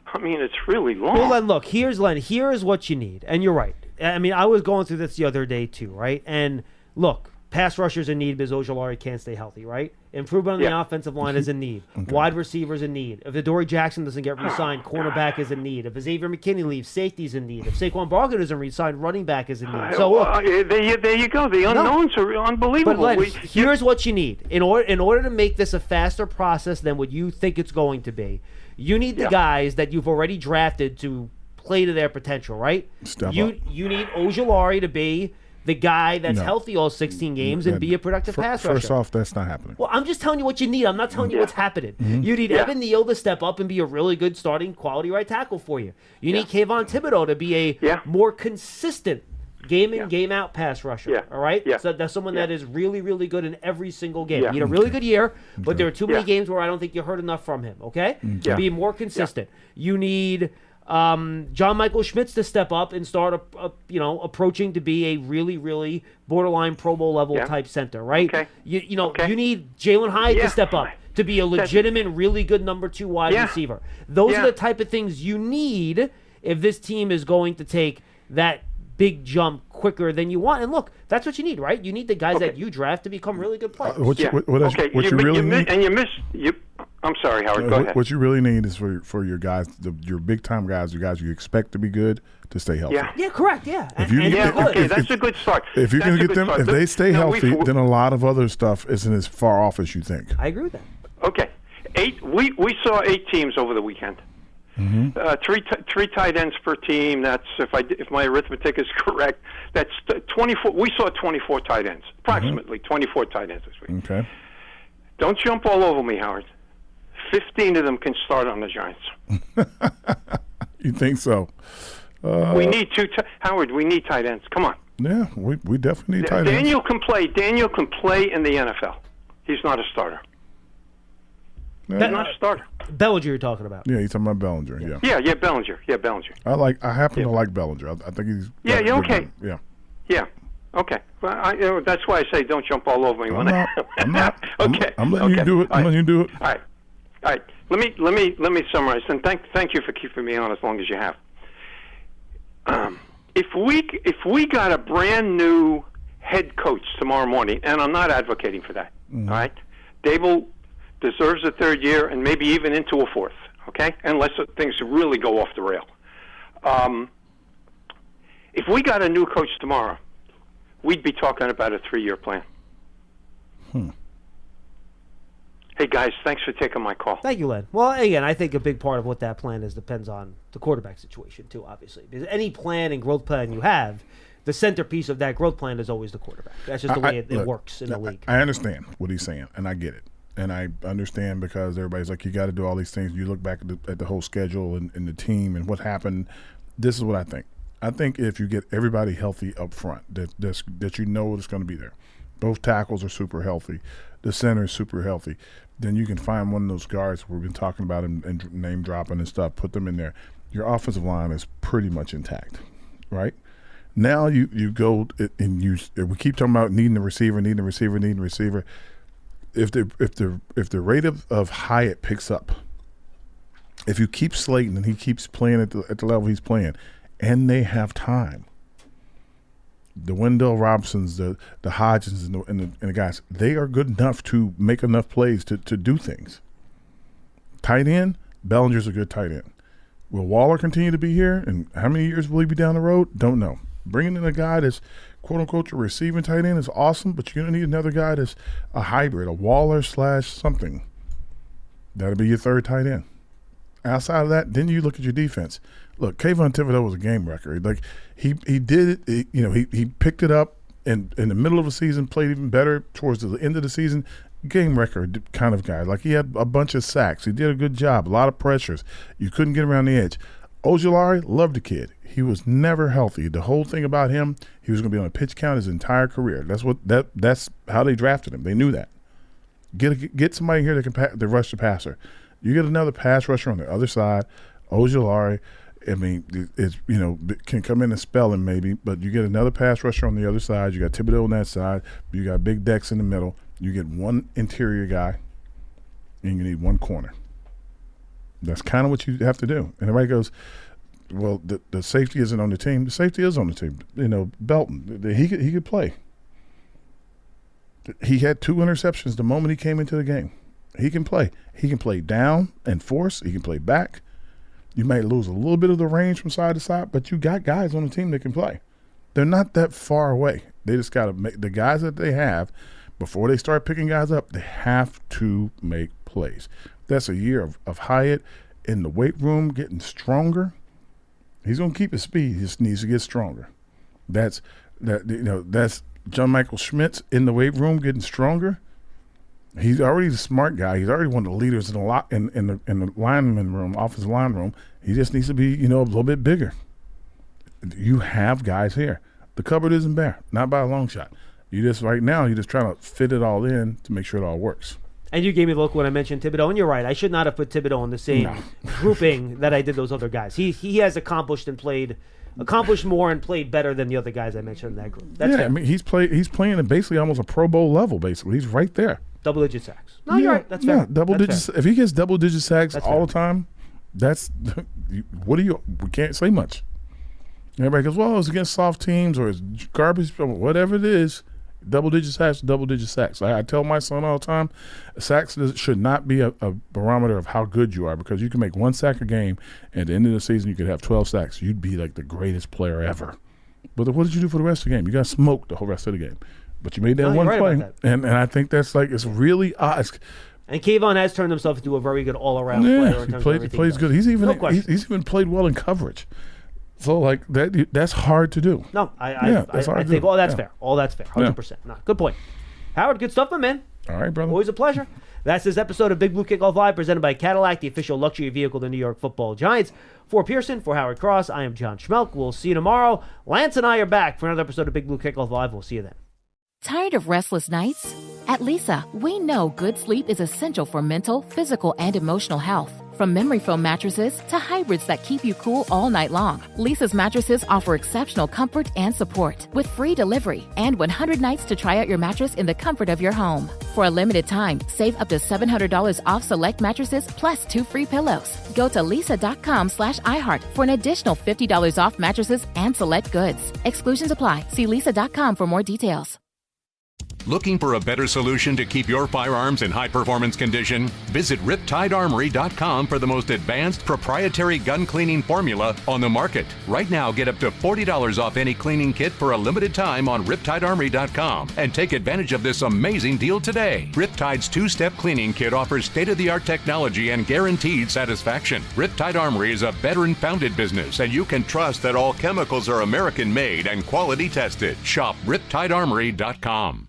I mean, it's really long. Well, Len, look, here's what you need, and you're right. I mean, I was going through this the other day too, right? And look, pass rushers in need because Ojulari can't stay healthy, right? Improvement on the offensive line is in need. Okay. Wide receivers in need. If Adoree Jackson doesn't get re-signed, cornerback is in need. If Xavier McKinney leaves, safety's in need. If Saquon Barkley doesn't re-sign, running back is in need. So look, there you go. The unknowns are unbelievable. But Len, here's what you need. In order to make this a faster process than what you think it's going to be, you need the guys that you've already drafted to play to their potential, right? You need Ojulari to be the guy that's healthy all 16 games and be a productive pass rusher. First off, that's not happening. Well, I'm just telling you what you need. I'm not telling you what's happening. You need Evan Neal to step up and be a really good starting quality right tackle for you. You need Kayvon Thibodeau to be a more consistent game in, game out pass rusher. All right? So that's someone that is really, really good in every single game. You need a really good year, but there are too many games where I don't think you heard enough from him, okay? Be more consistent. You need John Michael Schmitz to step up and start, approaching to be a really, really borderline Pro Bowl level type center, right? Okay. You need Jalen Hyde to step up to be a legitimate, really good number 2 wide receiver. Those are the type of things you need if this team is going to take that big jump quicker than you want. And look, that's what you need, right? You need the guys that you draft to become really good players. I'm sorry, Howard. Go ahead. What you really need is for your guys, your big time guys, your guys you expect to be good, to stay healthy. Yeah, correct. Yeah. That's a good start. If you can get them, if they stay healthy, then a lot of other stuff isn't as far off as you think. I agree with that. Okay, we saw 8 teams over the weekend. Three tight ends per team. That's if my arithmetic is correct. That's 24. We saw 24 tight ends, approximately 24 tight ends this week. Okay. Don't jump all over me, Howard. 15 of them can start on the Giants. You think so? We need Howard. We need tight ends. Come on. Yeah, we definitely need tight ends. Daniel can play. Daniel can play in the NFL. He's not a starter. He's not a starter. Bellinger you're talking about. Yeah, you're talking about Bellinger. Yeah, Bellinger. Yeah, Bellinger. I happen to like Bellinger. I think he's. Yeah, okay. Yeah. Okay. Well, that's why I say don't jump all over me. I'm not. Okay. I'm letting you do it. I'm letting you do it. All right. Let me summarize, and thank you for keeping me on as long as you have. If we got a brand new head coach tomorrow morning, and I'm not advocating for that, all right? Dable deserves a third year and maybe even into a fourth, okay? Unless things really go off the rail. If we got a new coach tomorrow, we'd be talking about a 3-year plan. Hey, guys, thanks for taking my call. Thank you, Len. Well, again, I think a big part of what that plan is depends on the quarterback situation, too, obviously. Because any plan and growth plan you have, the centerpiece of that growth plan is always the quarterback. That's just the way it works in the league. I understand what he's saying, and I get it. And I understand because everybody's like, you got to do all these things. You look back at the whole schedule and the team and what happened. This is what I think. I think if you get everybody healthy up front, that you know it's going to be there. Both tackles are super healthy. The center is super healthy. Then you can find one of those guards we've been talking about and name dropping and stuff, put them in there. Your offensive line is pretty much intact, right? Now you go and we keep talking about needing a receiver. If the rate of Hyatt picks up, if you keep Slayton and he keeps playing at the level he's playing, and they have time, the Wendell Robinsons, the Hodgins, and the guys, they are good enough to make enough plays to do things. Tight end, Bellinger's a good tight end. Will Waller continue to be here? And how many years will he be down the road? Don't know. Bringing in a guy that's quote-unquote a receiving tight end is awesome, but you're going to need another guy that's a hybrid, a Waller / something. That'll be your third tight end. Outside of that, then you look at your defense. Look, Kayvon Thibodeau was a game wrecker. Like he did it. He picked it up and in the middle of the season, played even better towards the end of the season. Game wrecker kind of guy. Like he had a bunch of sacks. He did a good job. A lot of pressures. You couldn't get around the edge. Ojulari, loved the kid. He was never healthy. The whole thing about him, he was going to be on a pitch count his entire career. That's how they drafted him. They knew that. Get somebody here that can rush the passer. You get another pass rusher on the other side. Ojulari, I mean, can come in and spell him maybe, but you get another pass rusher on the other side. You got Thibodeau on that side. You got Big Dex in the middle. You get one interior guy, and you need one corner. That's kind of what you have to do. And everybody goes, well, the safety isn't on the team. The safety is on the team. Belton, he could play. He had 2 interceptions the moment he came into the game. He can play. He can play down and force. He can play back. You might lose a little bit of the range from side to side, but you got guys on the team that can play. They're not that far away. They just got to make the guys that they have, before they start picking guys up, they have to make plays. That's a year of Hyatt in the weight room getting stronger. He's going to keep his speed. He just needs to get stronger. That's John Michael Schmitz in the weight room getting stronger. He's already the smart guy. He's already one of the leaders in the lineman room, offensive line room. He just needs to be, a little bit bigger. You have guys here. The cupboard isn't bare, not by a long shot. You're just trying to fit it all in to make sure it all works. And you gave me the look when I mentioned Thibodeau, and you're right. I should not have put Thibodeau in the same grouping that I did those other guys. He has accomplished more and played better than the other guys I mentioned in that group. That's fair. I mean, he's playing at basically almost a Pro Bowl level. Basically, he's right there. Double-digit sacks. No, you're right. That's fair. Double digits. If he gets double-digit sacks all the time, we can't say much. Everybody goes, well, it's against soft teams or it's garbage, whatever it is. Double-digit sacks. I tell my son all the time, sacks should not be a barometer of how good you are, because you can make 1 sack a game, and at the end of the season you could have 12 sacks. You'd be like the greatest player ever. But what did you do for the rest of the game? You got smoked the whole rest of the game. But you made that one play. And I think that's it's really odd. And Kayvon has turned himself into a very good all-around player. He plays good. He's even played well in coverage. So that's hard to do. No, I think all that's fair. All that's fair. 100%. No, good point. Howard, good stuff, my man. All right, brother. Always a pleasure. That's this episode of Big Blue Kickoff Live, presented by Cadillac, the official luxury vehicle of the New York Football Giants. For Pearson, for Howard Cross, I am John Schmelk. We'll see you tomorrow. Lance and I are back for another episode of Big Blue Kickoff Live. We'll see you then. Tired of restless nights? At Leesa, we know good sleep is essential for mental, physical, and emotional health. From memory foam mattresses to hybrids that keep you cool all night long, Leesa's mattresses offer exceptional comfort and support with free delivery and 100 nights to try out your mattress in the comfort of your home. For a limited time, save up to $700 off select mattresses plus 2 free pillows. Go to leesa.com/iHeart for an additional $50 off mattresses and select goods. Exclusions apply. See leesa.com for more details. Looking for a better solution to keep your firearms in high-performance condition? Visit RiptideArmory.com for the most advanced proprietary gun cleaning formula on the market. Right now, get up to $40 off any cleaning kit for a limited time on RiptideArmory.com and take advantage of this amazing deal today. Riptide's two-step cleaning kit offers state-of-the-art technology and guaranteed satisfaction. Riptide Armory is a veteran-founded business, and you can trust that all chemicals are American-made and quality tested. Shop RiptideArmory.com.